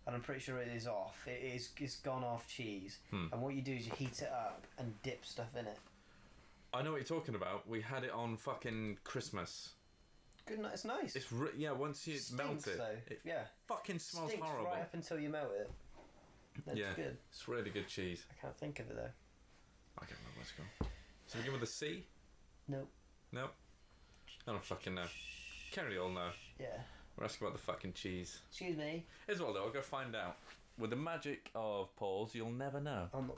And I'm pretty sure it is off. It's gone off cheese. Hmm. And what you do is you heat it up and dip stuff in it. I know what you're talking about. We had it on fucking Christmas. Good night. It's nice. It's once you Stinks, melt it, though. it Yeah. fucking smells Stinks horrible. right up until you melt it. That's Yeah. good. It's really good cheese. I can't think of it though. I can't remember what's called. So we give it a C? Nope. No. I don't fucking know. Kerry will know. Yeah. We're asking about the fucking cheese. Excuse me. Here's what I'll do. I'll go find out. With the magic of Paul's, you'll never know. I'm not.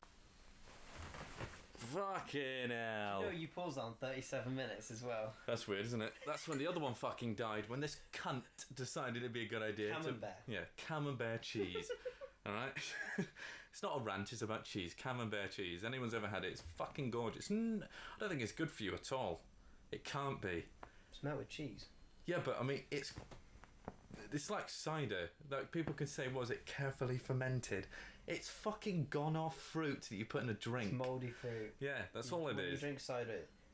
Fucking hell. You know you paused on 37 minutes as well. That's weird, isn't it? That's when the other one fucking died. When this cunt decided it'd be a good idea Camembert. to... Yeah, camembert cheese. Alright? It's not a rant, it's about cheese. Camembert cheese. Anyone's ever had it, it's fucking gorgeous. I don't think it's good for you at all. It can't be. Smell with cheese. Yeah, but I mean, it's like cider. Like people can say, was it carefully fermented? It's fucking gone off fruit that you put in a drink. It's mouldy fruit. Yeah, that's all it When you is. drink cider,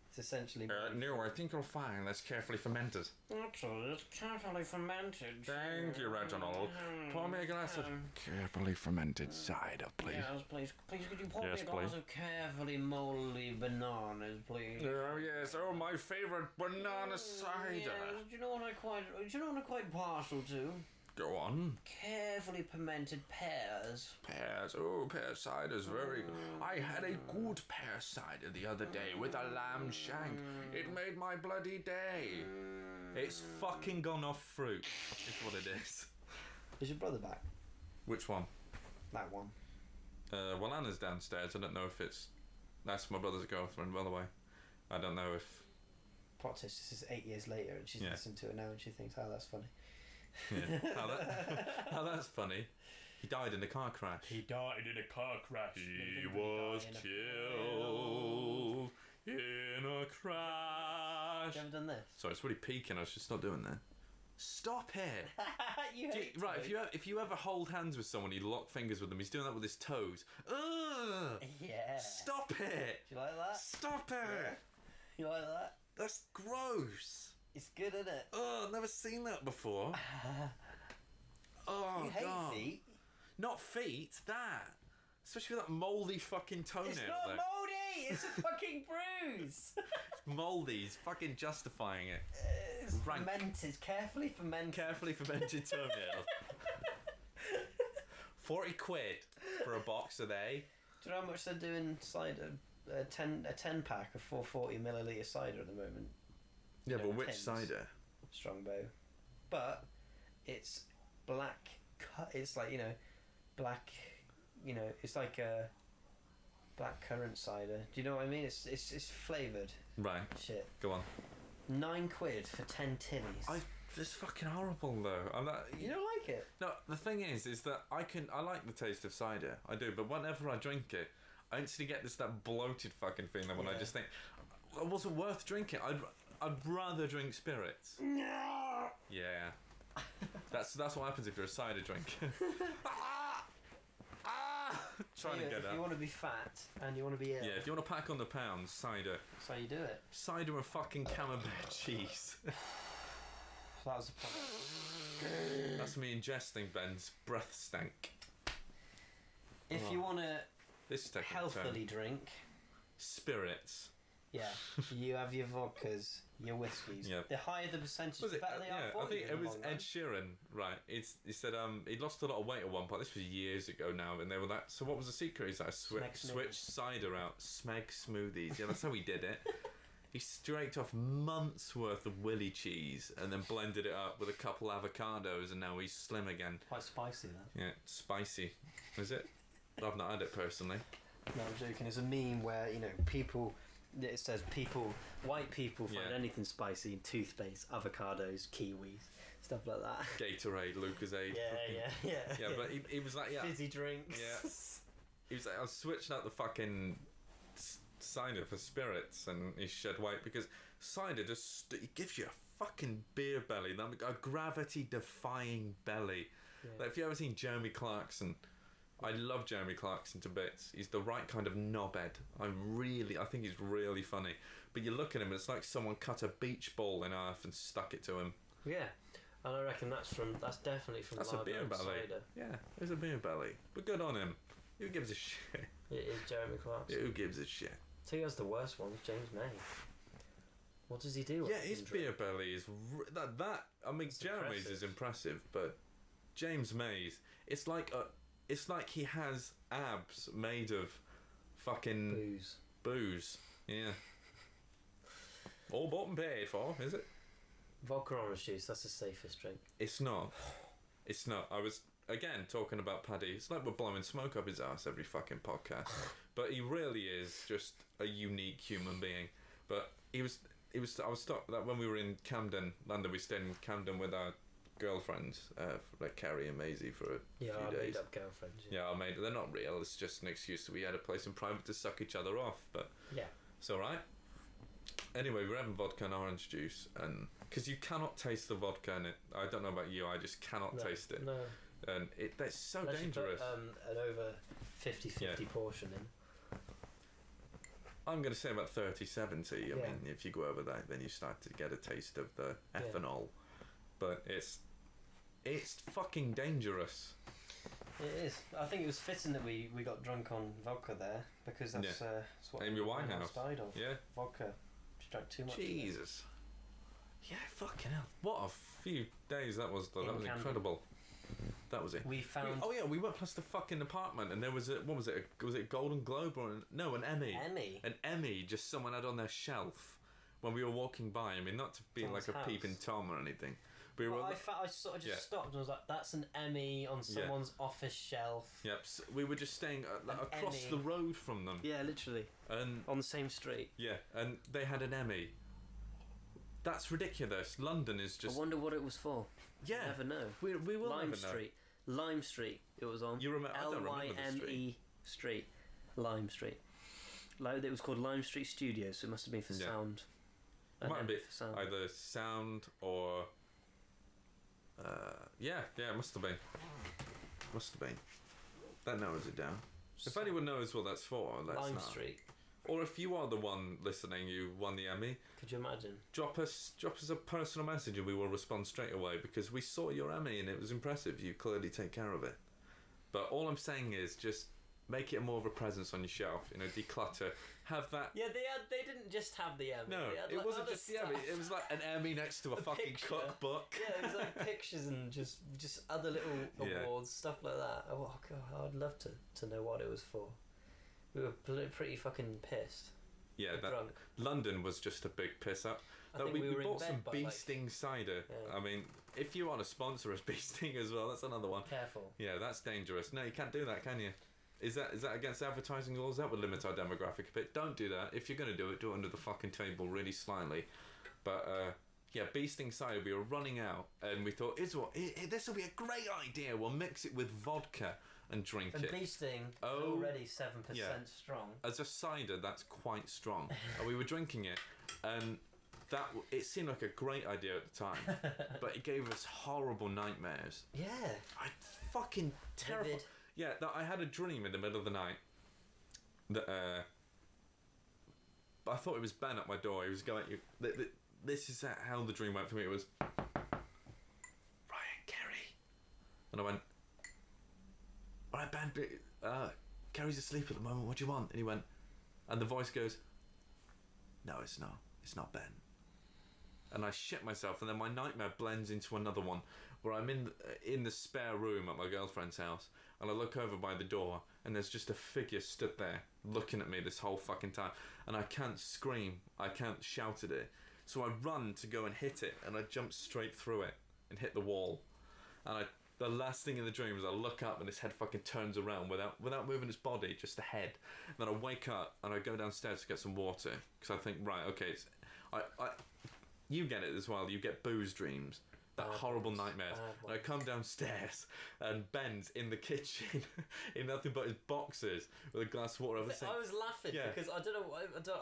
it's essentially. No, I think you'll find that's carefully fermented. Actually, it's carefully fermented. Thank you, Reginald. Pour me a glass of Carefully fermented cider, please. Yes, please. Please, could you pour Yes, me a glass please. of carefully moldy bananas, please? Oh yes, oh my favourite banana cider. Yes, do you know what I'm quite partial to? Go on. Carefully fermented pears. Pears, oh pear cider's very good. I had a good pear cider the other day with a lamb shank. It made my bloody day. It's fucking gone off fruit, is what it is. Is your brother back? Which one? That one. Well, Anna's downstairs. I don't know if it's... That's my brother's girlfriend, by the way. I don't know if... Plot twist, this is 8 years later and she's Yeah. listened to it now and she thinks, oh, that's funny. Yeah. How that's funny. He died in a car crash. died in a car crash. He was killed in a crash. You haven't done this? Sorry, it's really peaking. I should stop doing that. Stop it. You Do you- hate right, toes. if you ever hold hands with someone, you lock fingers with them. He's doing that with his toes. Ugh! Yeah. Stop it! Do you like that? Stop it! You like that? That's gross. It's good, isn't it? Oh, I've never seen that before. Oh You hate God! feet? Not feet. That, especially with that mouldy fucking toenail. It's not there. mouldy! It's a fucking bruise. It's mouldy. He's fucking justifying it. It's Rank. fermented, carefully fermented. Carefully fermented toenail. 40 quid for a box a day. Do you know how much they're doing cider? A 10 pack of 440ml cider at the moment. Yeah, You know, but which tins. cider? Strongbow, but it's black. It's like black. It's like a black currant cider. Do you know what I mean? It's flavoured Right, shit. go on. £9 for 10 tinnies. It's fucking horrible though. I'm not. You don't like it? No, the thing is that I like the taste of cider. I do, but whenever I drink it, I instantly get that bloated fucking feeling when I Yeah. just think it wasn't worth drinking. I'd rather drink spirits. Yeah. That's what happens if you're a cider drinker. Trying to get If you up. want to be fat and you want to be ill, Yeah, if you want to pack on the pounds, cider. that's how you do it. Cider and fucking camembert cheese. That was the point. That's me ingesting Ben's breath stank. If you want to This is taking a turn. healthily drink, Spirits. yeah, you have your vodkas, your whiskies. Yeah. The higher the percentage, Was the it? better they are Yeah, for I think you in it the was long Ed run. Sheeran, right? He said he'd lost a lot of weight at one point. This was years ago now, and they were like, so what was the secret? He's like, Smeg switched cider out, Smeg smoothies. Yeah, that's how he did it. He scraped off months worth of Willy cheese and then blended it up with a couple avocados, and now he's slim again. Quite spicy, that. Yeah, spicy. Is it? I've not had it personally. No, I'm joking. It's a meme where people. It says white people find Yeah. anything spicy in toothpaste, avocados, kiwis, stuff like that. Gatorade, Lucozade. Yeah. Yeah, but he was like, yeah. Fizzy drinks. Yeah. He was like, I was switching out the fucking cider for spirits, and he shed weight because cider just it gives you a fucking beer belly, a gravity-defying belly. Yeah. Like, if you ever seen Jeremy Clarkson, I love Jeremy Clarkson to bits. He's the right kind of knobhead. I think he's really funny. But you look at him, and it's like someone cut a beach ball in half and stuck it to him. Yeah, and I reckon that's definitely from That's a lager beer and belly. cider. Yeah, there's a beer belly. But good on him. Who gives a shit? It is Jeremy Clarkson. Who gives a shit? So he has the worst ones, James May. What does he do? Yeah, his beer belly is that. I mean, It's Jeremy's impressive. is impressive, but James May's, it's like he has abs made of fucking booze. Yeah. All bought and paid for, is it? Vodka orange juice. That's the safest drink. It's not. It's not. I was again talking about Paddy. It's like we're blowing smoke up his ass every fucking podcast, but he really is just a unique human being. But I was stopped that when we were in Camden, London. We stayed in Camden with our girlfriends, like Carrie and Maisie, for a few I days. made up girlfriends. Yeah, I made. They're not real. It's just an excuse that we had a place in private to suck each other off. But Yeah. it's all right. Anyway, we were having vodka and orange juice, and because you cannot taste the vodka in it. I don't know about you. I just cannot No, taste it, No. and that's so Unless you dangerous. put, an over 50-50 Yeah. portion in. I'm going to say about 30-70. I Yeah. mean, if you go over that, then you start to get a taste of the Yeah. ethanol. But it's fucking dangerous. It is. I think it was fitting that we got drunk on vodka there because that's what Amy Winehouse died of. Yeah. Vodka. She drank too much. of it. Jesus. Yeah, fucking hell. What a few days that was, though. In That was Camden. incredible. That was it. We found We went past the fucking apartment, and there was what was it? Was it a Golden Globe or an Emmy? Emmy. An Emmy, just someone had on their shelf when we were walking by. I mean, not to be Someone's like a house. peeping Tom or anything. We were. Well, I sort of just Yeah. stopped and was like, "That's an Emmy on someone's office shelf." Yep, we were just staying across Emmy. the road from them, Yeah, literally and on the same street. yeah, and they had an Emmy. That's ridiculous. London is I just wonder what it was for. yeah. Never know. We will Lime never know. Street. Lime Street. It was on. You remember? I don't remember the street. Lyme Street. Lime Street. Like it was called Lime Street Studios, so it must have been for Yeah. sound. It might be for sound. either sound or yeah, it must have been. That narrows it down. If anyone knows what that's for, let us Lime know. Street. Or if you are the one listening, you won the Emmy, Could you imagine? drop us a personal message and we will respond straight away because we saw your Emmy and it was impressive. You clearly take care of it. But all I'm saying is just make it more of a presence on your shelf. You know, declutter. Have that. Yeah, they didn't just have the Emmy. No, they had, it like, wasn't other just the Emmy. It was like an Emmy next to a fucking picture. cookbook. Yeah, it was like pictures and just other little Yeah. awards, stuff like that. Oh god, I'd love to know what it was for. We were pretty fucking pissed. Yeah, that Drunk. London was just a big piss up. I think we were in bought bed some by, bee like- sting cider. Yeah. I mean, if you want to sponsor us, bee sting as well, that's another one. Careful. Yeah, that's dangerous. No, you can't do that, can you? Is that against advertising laws? That would limit our demographic a bit. Don't do that. If you're going to do it under the fucking table really slyly. But yeah, bee sting cider. We were running out, and we thought, this will be a great idea. We'll mix it with vodka and drink And it. bee sting is Oh, already 7% yeah. strong. As a cider, that's quite strong. And we were drinking it, and it seemed like a great idea at the time, but it gave us horrible nightmares. Yeah. I fucking terrified. Vivid. Yeah, that I had a dream in the middle of the night that I thought it was Ben at my door. He was going. This is how the dream went for me. It was Ryan Kerry, and I went, "All right, Ben. Kerry's asleep at the moment. What do you want?" And he went, and the voice goes, "No, it's not. It's not Ben." And I shit myself, and then my nightmare blends into another one where I'm in the spare room at my girlfriend's house, and I look over by the door, and there's just a figure stood there looking at me this whole fucking time, and I can't scream, I can't shout at it, so I run to go and hit it, and I jump straight through it and hit the wall, and the last thing in the dream is I look up and his head fucking turns around without moving its body, just the head. And then I wake up and I go downstairs to get some water because I think, right, okay, you get it as well. You get booze dreams, that horrible nightmares. And I come downstairs and Ben's in the kitchen in nothing but his boxers with a glass of water over the sink. I was laughing because I don't know.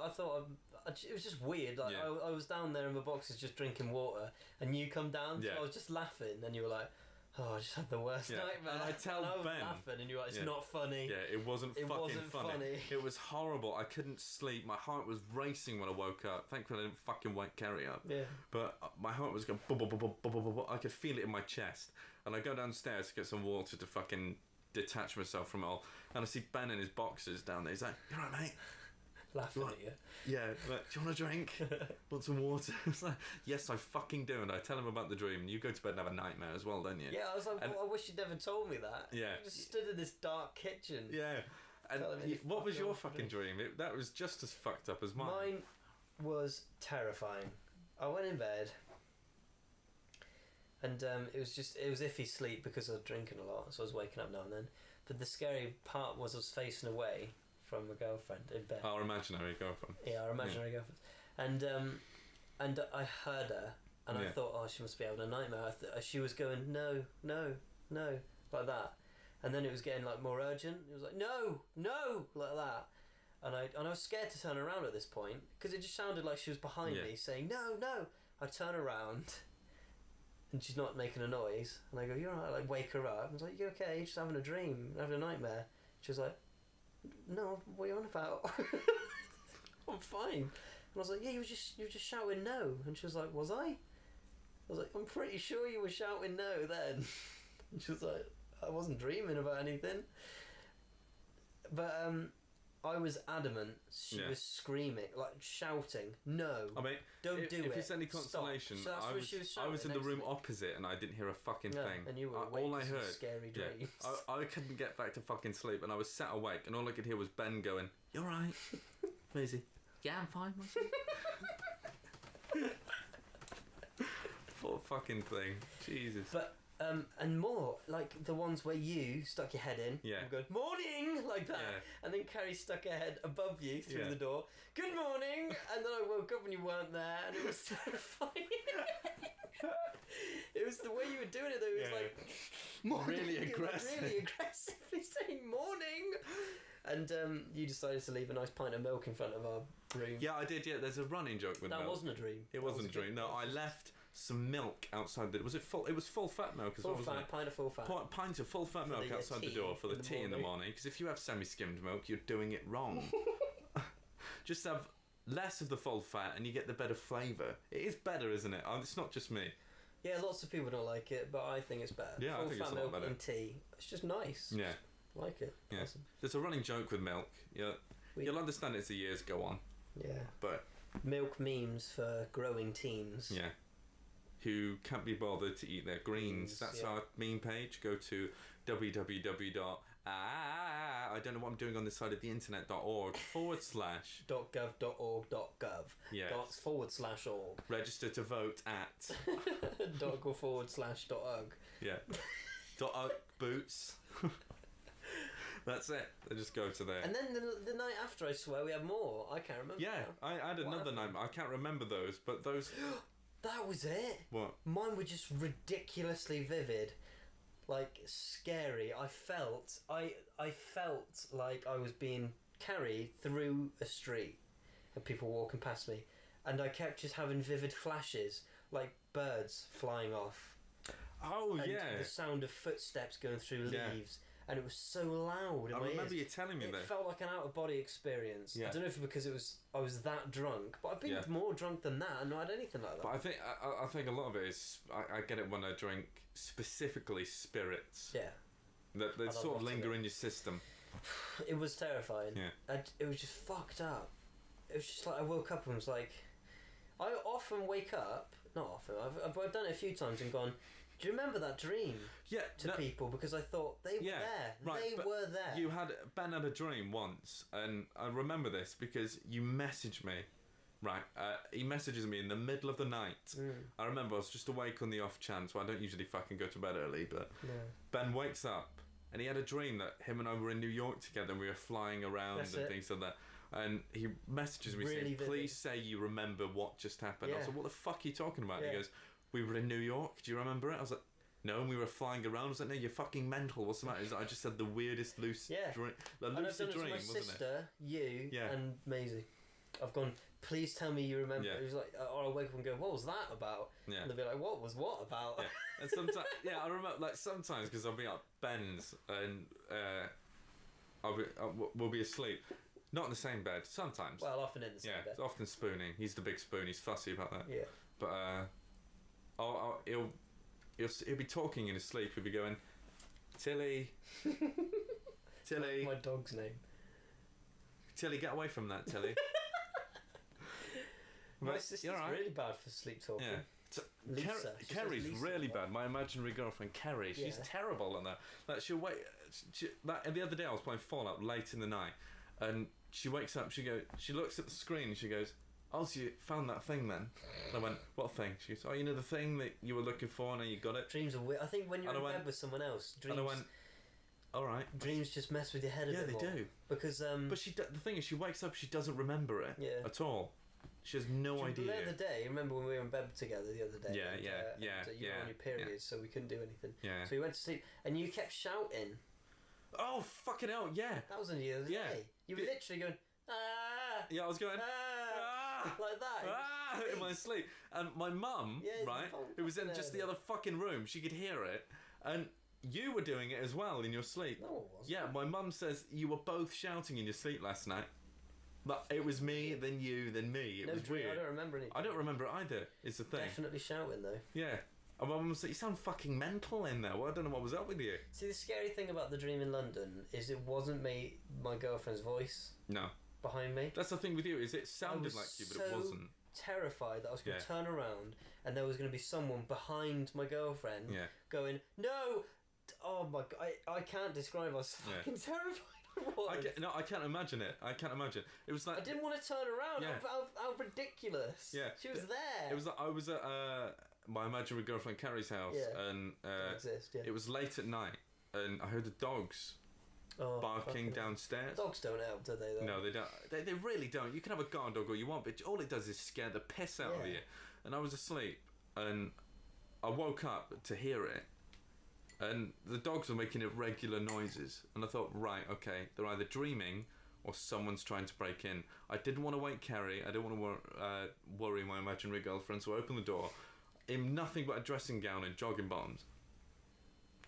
I thought it was just weird. Like I was down there in my boxes just drinking water, and you come down. So I was just laughing, and you were like, "Oh, I just had the worst nightmare." And I tell and I was Ben, laughing, and you were like, "It's not funny." Yeah, it wasn't fucking funny. It was horrible. I couldn't sleep. My heart was racing when I woke up. Thankfully, I didn't fucking wake Kerry up. Yeah. But my heart was going bub, bub, bub, bub, bub, bub, bub. I could feel it in my chest. And I go downstairs to get some water to fucking detach myself from it all. And I see Ben in his boxers down there. He's like, "You alright, mate?" Laughing at you. Yeah, like, "Do you want a drink? Want some water?" It's like, "Yes, I fucking do." And I tell him about the dream, and you go to bed and have a nightmare as well, don't you? Yeah, I was like, well, I wish you'd never told me that. Yeah. You just stood in this dark kitchen. Yeah. And Telling me what was fuck your off, fucking dream? That was just as fucked up as mine. Mine was terrifying. I went in bed, and it was iffy sleep because I was drinking a lot, so I was waking up now and then. But the scary part was I was facing away from my girlfriend in bed. Our imaginary girlfriend. Yeah, our imaginary girlfriend. And I heard her, and I thought, oh, she must be having a nightmare. She was going, no, no, no, like that. And then it was getting like more urgent. It was like, no, no, like that. And I was scared to turn around at this point because it just sounded like she was behind me saying, no, no. I turn around, and she's not making a noise. And I go, "You're alright." I like wake her up. I was like, "You okay? You're just having a dream, having a nightmare." She was like, "No, what are you on about?" "I'm fine." And I was like, "Yeah, you were just shouting no." And she was like, "Was I?" I was like, "I'm pretty sure you were shouting no then." And she was like, "I wasn't dreaming about anything." But I was adamant. She was screaming, like shouting, "No, I mean, don't do it." If it's any consolation, so that's what she was I was in the shouting room next to me. opposite, and I didn't hear a fucking thing. And you were awake all I to some heard, scary dreams. I couldn't get back to fucking sleep, and I was sat awake, and all I could hear was Ben going, "You all right, Maisie?" "Yeah, I'm fine, myself." Poor fucking thing, Jesus. But and more like the ones where you stuck your head in, and go "morning" like that, and then Carrie stuck her head above you through the door, "good morning," and then I woke up and you weren't there, and it was terrifying. It was the way you were doing it though. It was like morning, really aggressive, really aggressively saying "morning," and you decided to leave a nice pint of milk in front of our room. Yeah, I did. Yeah, there's a running joke with that milk. wasn't a dream. It wasn't a dream. No, I left some milk outside the... Was it full? It was full fat milk as well, wasn't it? Pint of full fat. Pint of full fat milk outside the door for the tea in the morning. Because if you have semi-skimmed milk, you're doing it wrong. Just have less of the full fat and you get the better flavour. It is better, isn't it? It's not just me. Yeah, lots of people don't like it, but I think it's better. Yeah, full I think fat it's a lot milk better. in tea. It's just nice. Yeah. Like it. Yeah. Awesome. There's a running joke with milk. You'll understand it as the years go on. Yeah. But milk memes for growing teens. yeah, who can't be bothered to eat their greens. That's our meme page. Go to www. I don't know what I'm doing on this side of the internet.org / .gov.org.gov. Yes. ./org. Register to vote at .go / .ug. yeah. .ug boots. That's it. They just go to there. And then the night after, I swear, we had more. I can't remember. Yeah, now. I had another night. I can't remember those, but those. That was it. What? Mine were just ridiculously vivid, like scary. I felt like I was being carried through a street, and people walking past me, and I kept just having vivid flashes, like birds flying off. Oh and yeah. the sound of footsteps going through Yeah. leaves, and it was so loud. I remember you telling me It that. felt like an out of body experience. Yeah. I don't know if it's because I was that drunk, but I've been Yeah. more drunk than that and not had anything like that. But I think a lot of it is I get it when I drink specifically spirits Yeah, that love sort of lots of linger it. in your system. it was terrifying. Yeah. It was just fucked up. It was just like I woke up and was like, I often wake up. Not often. I've done it a few times and gone. Do you remember that dream? Yeah. To people because I thought they were there. Right, They but were there. Ben had a dream once, and I remember this because you messaged me. Right, he messages me in the middle of the night. I remember I was just awake on the off chance. Well, I don't usually fucking go to bed early, but Ben wakes up and he had a dream that him and I were in New York together and we were flying around things like that. And he messages me Really saying, vivid. "Please say you remember what just happened." I was Yeah. like, "What the fuck are you talking about?" Yeah. And he goes, "We were in New York. Do you remember it?" I was like, "No," and we were flying around. I was like, "No, you're fucking mental. What's the matter?" He's like, "I just had the weirdest lucid dream. The And I've lucid done it to dream, my wasn't it?" sister, you, Yeah. and Maisie. I've gone, please tell me you remember. Yeah. It was like, or I'll wake up and go, what was that about? Yeah. And they'll be like, what was what about? Yeah. And sometimes, yeah, I remember, like, sometimes, because I'll be at Ben's and we'll be asleep. Not in the same bed, sometimes. Well, often in the same yeah, bed. it's often spooning. He's the big spoon, he's fussy about that. Yeah. But he'll be talking in his sleep, he'll be going, Tilly, Tilly, My dog's name. Tilly, get away from that, Tilly. My But sister's you're all right. really bad for sleep talking. Yeah. So, Lisa. She says Kerry's Lisa really a lot. bad. My imaginary girlfriend, Kerry, she's Yeah. terrible on that. Like, she'll wait. Like, the other day I was playing Fallout late in the night, and she wakes up, she looks at the screen and she goes, "Oh, so you found that thing then?" And I went, "What thing?" She goes, "Oh, you know the thing that you were looking for, and now you got it." Dreams are weird. I think when you're And in I went- bed with someone else, dreams, And I went, "All right." dreams just mess with your head a Yeah, bit they more. do. Because But the thing is, she wakes up, she doesn't remember it Yeah. at all. She has no the idea. other day, remember when we were in bed together the other day? Yeah, and, yeah, and, yeah, you were yeah, on your periods, yeah. so we couldn't do anything. Yeah. So we went to sleep, and you kept shouting. Oh, fucking hell, yeah. That was only the other Yeah. day. You were It- literally going, ah, Yeah, I was going, ah, like that. It was ah, in my sleep. And my mum, Yeah, it's right, fucking who was in heard just the it. other fucking room, she could hear it. And you were doing it as well in your sleep. No, it wasn't. Yeah, my mum says you were both shouting in your sleep last night. But it was me, then you, then me. It No was dream, weird. I don't remember anything. I don't remember it either, is the thing. Definitely shouting though. Yeah. And my mum said, "You sound fucking mental in there. Well, I don't know what was up with you." See, the scary thing about the dream in London is it wasn't my girlfriend's voice No. behind me. That's the thing with you, is it I sounded was like you, but so it wasn't. terrified that I was going to Yeah. turn around and there was going to be someone behind my girlfriend Yeah. going, no! Oh my god, I can't describe how Yeah. fucking terrified I was. I can't imagine it. I can't imagine. It was like... I didn't want to turn around. Yeah. How ridiculous. Yeah. She was there. It was like I was at my imaginary girlfriend Carrie's house, Yeah. and Don't exist, yeah. it was late at night, and I heard the dogs Oh, barking fucking hell. downstairs. Dogs don't help, do they? Though? No, they don't. They really don't. You can have a guard dog all you want, but all it does is scare the piss out of Yeah. you. And I was asleep, and I woke up to hear it, and the dogs were making irregular noises, and I thought, right, okay, they're either dreaming or someone's trying to break in. I didn't want to wake Carrie. I didn't want to worry my imaginary girlfriend, so I opened the door in nothing but a dressing gown and jogging bottoms.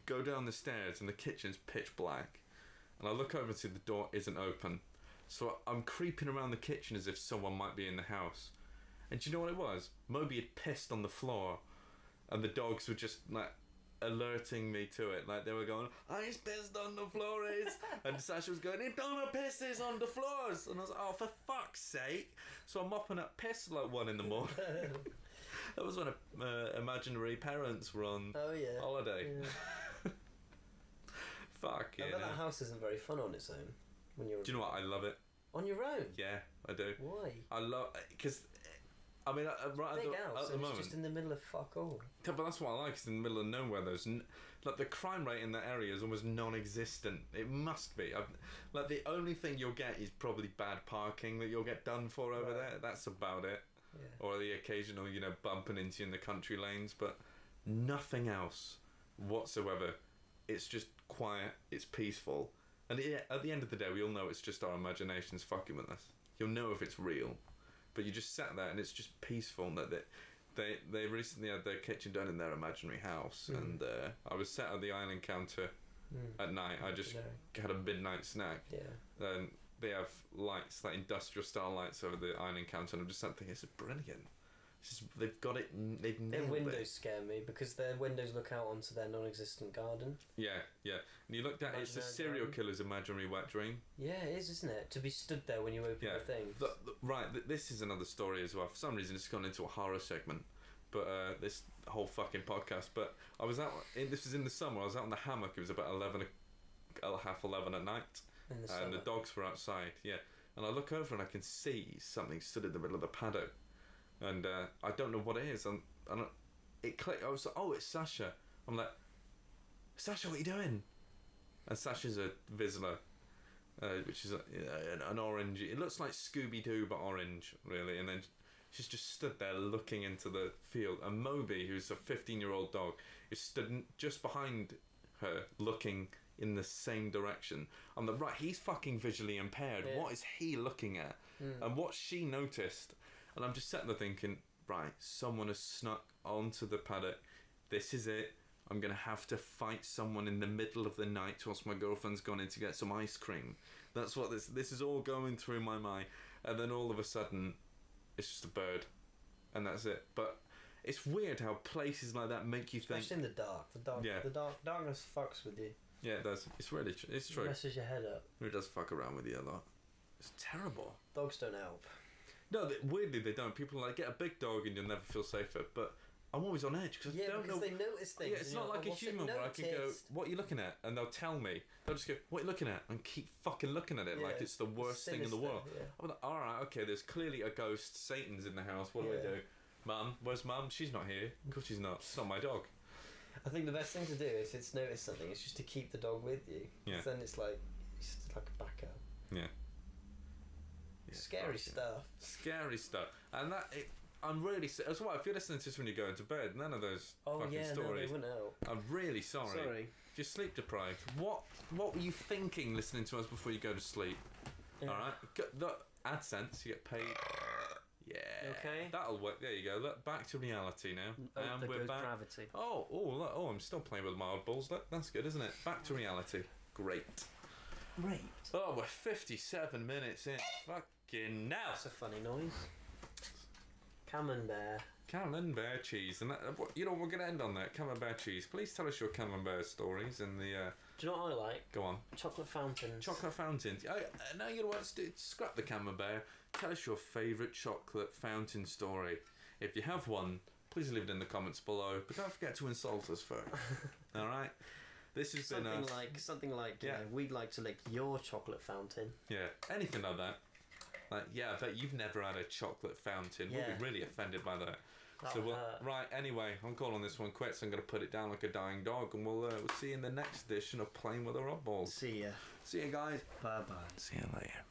Go down the stairs, and the kitchen's pitch black. And I look over and see the door isn't open. So I'm creeping around the kitchen as if someone might be in the house. And do you know what it was? Moby had pissed on the floor, and the dogs were just like alerting me to it. Like they were going, "I's pissed on the floors," and Sasha was going, "It don't pisses on the floors," and I was like, "Oh, for fuck's sake!" So I'm mopping up piss like 1 a.m. That was when imaginary parents were on holiday. Yeah. Fuck yeah. I bet that house isn't very fun on its own. When you're Do you know what? I love it. on your own. Yeah, I do. Why? I love because. I mean, right Big at house, the and moment, it's just in the middle of fuck all. yeah, but that's what I like. It's in the middle of nowhere. There's like the crime rate in that area is almost non-existent. It must be. Like the only thing you'll get is probably bad parking that you'll get done for over there. That's about it. Yeah. Or the occasional, bumping into you in the country lanes, but nothing else whatsoever. It's just quiet. It's peaceful, and at the end of the day, we all know it's just our imaginations fucking with us. You'll know if it's real. But you just sat there and it's just peaceful. And that they recently had their kitchen done in their imaginary house, and I was sat at the island counter at night. I just had a midnight snack. Yeah. And they have lights, like industrial style lights over the island counter, and I'm just sat thinking, this is brilliant. They've got it. They've nailed Their windows it. scare me because their windows look out onto their non-existent garden. Yeah. And you looked at it, it's a serial killer's imaginary wet dream. Yeah, it is, isn't it? To be stood there when you open the thing. Right, this is another story as well. For some reason, it's gone into a horror segment, but this whole fucking podcast. But I was out. This was in the summer. I was out on the hammock. It was about 11 at night, and the dogs were outside. Yeah, and I look over and I can see something stood in the middle of the paddock. And I don't know what it is, and it clicked. I was like, "Oh, it's Sasha." I'm like, "Sasha, what are you doing?" And Sasha's a Vizsla, which is an orange. It looks like Scooby Doo but orange, really. And then she's just stood there looking into the field. And Moby, who's a 15-year-old dog, is stood just behind her, looking in the same direction. I'm like, right, he's fucking visually impaired. Yeah. What is he looking at? And what she noticed. And I'm just sitting there thinking, right, someone has snuck onto the paddock. This is it. I'm going to have to fight someone in the middle of the night whilst my girlfriend's gone in to get some ice cream. That's what this is all going through my mind. And then all of a sudden, it's just a bird. And that's it. But it's weird how places like that make you think... Especially in the dark. The darkness fucks with you. Yeah, it does. It's really it's true. It messes your head up. It does fuck around with you a lot. It's terrible. Dogs don't help. No, weirdly they don't. People are like, get a big dog and you'll never feel safer. But I'm always on edge because I don't know. They notice things. Yeah, it's not like a human where I can go, "What are you looking at?" and they'll tell me. They'll just go, "What are you looking at?" and keep fucking looking at it like it's the worst thing in the world. Yeah. I'm like, all right, okay. There's clearly a ghost. Satan's in the house. What do I do? Mum, where's Mum? She's not here. Of course she's not. It's not my dog. I think the best thing to do if it's noticed something is just to keep the dog with you. Yeah. Then it's like a backup. Yeah. Scary stuff. Scary stuff. And I'm really... That's why if you're listening to this when you go into bed, none of those fucking stories... no, they wouldn't help. I'm really sorry. If you're sleep deprived, what were you thinking listening to us before you go to sleep? Yeah. Alright? The AdSense, you get paid... Yeah. Okay. That'll work. There you go. Look, back to reality now. And we're back. Gravity. Oh, I'm still playing with my oddballs. That's good, isn't it? Back to reality. Great. Oh, we're 57 minutes in. Fucking now. That's a funny noise. Camembert cheese. And we're going to end on that. Camembert cheese. Please tell us your Camembert stories in the... Do you know what I like? Go on. Chocolate fountains. Now you know what? Scrap the Camembert. Tell us your favourite chocolate fountain story. If you have one, please leave it in the comments below. But don't forget to insult us first. All right. This has been something like we'd like to lick your chocolate fountain. Yeah, anything like that. Like, I bet you've never had a chocolate fountain. Yeah. We'll be really offended by that. Right, anyway, I'm calling this one quits. I'm going to put it down like a dying dog, and we'll see you in the next edition of Playing with Our Oddballs. See ya. See you guys. Bye-bye. See you later.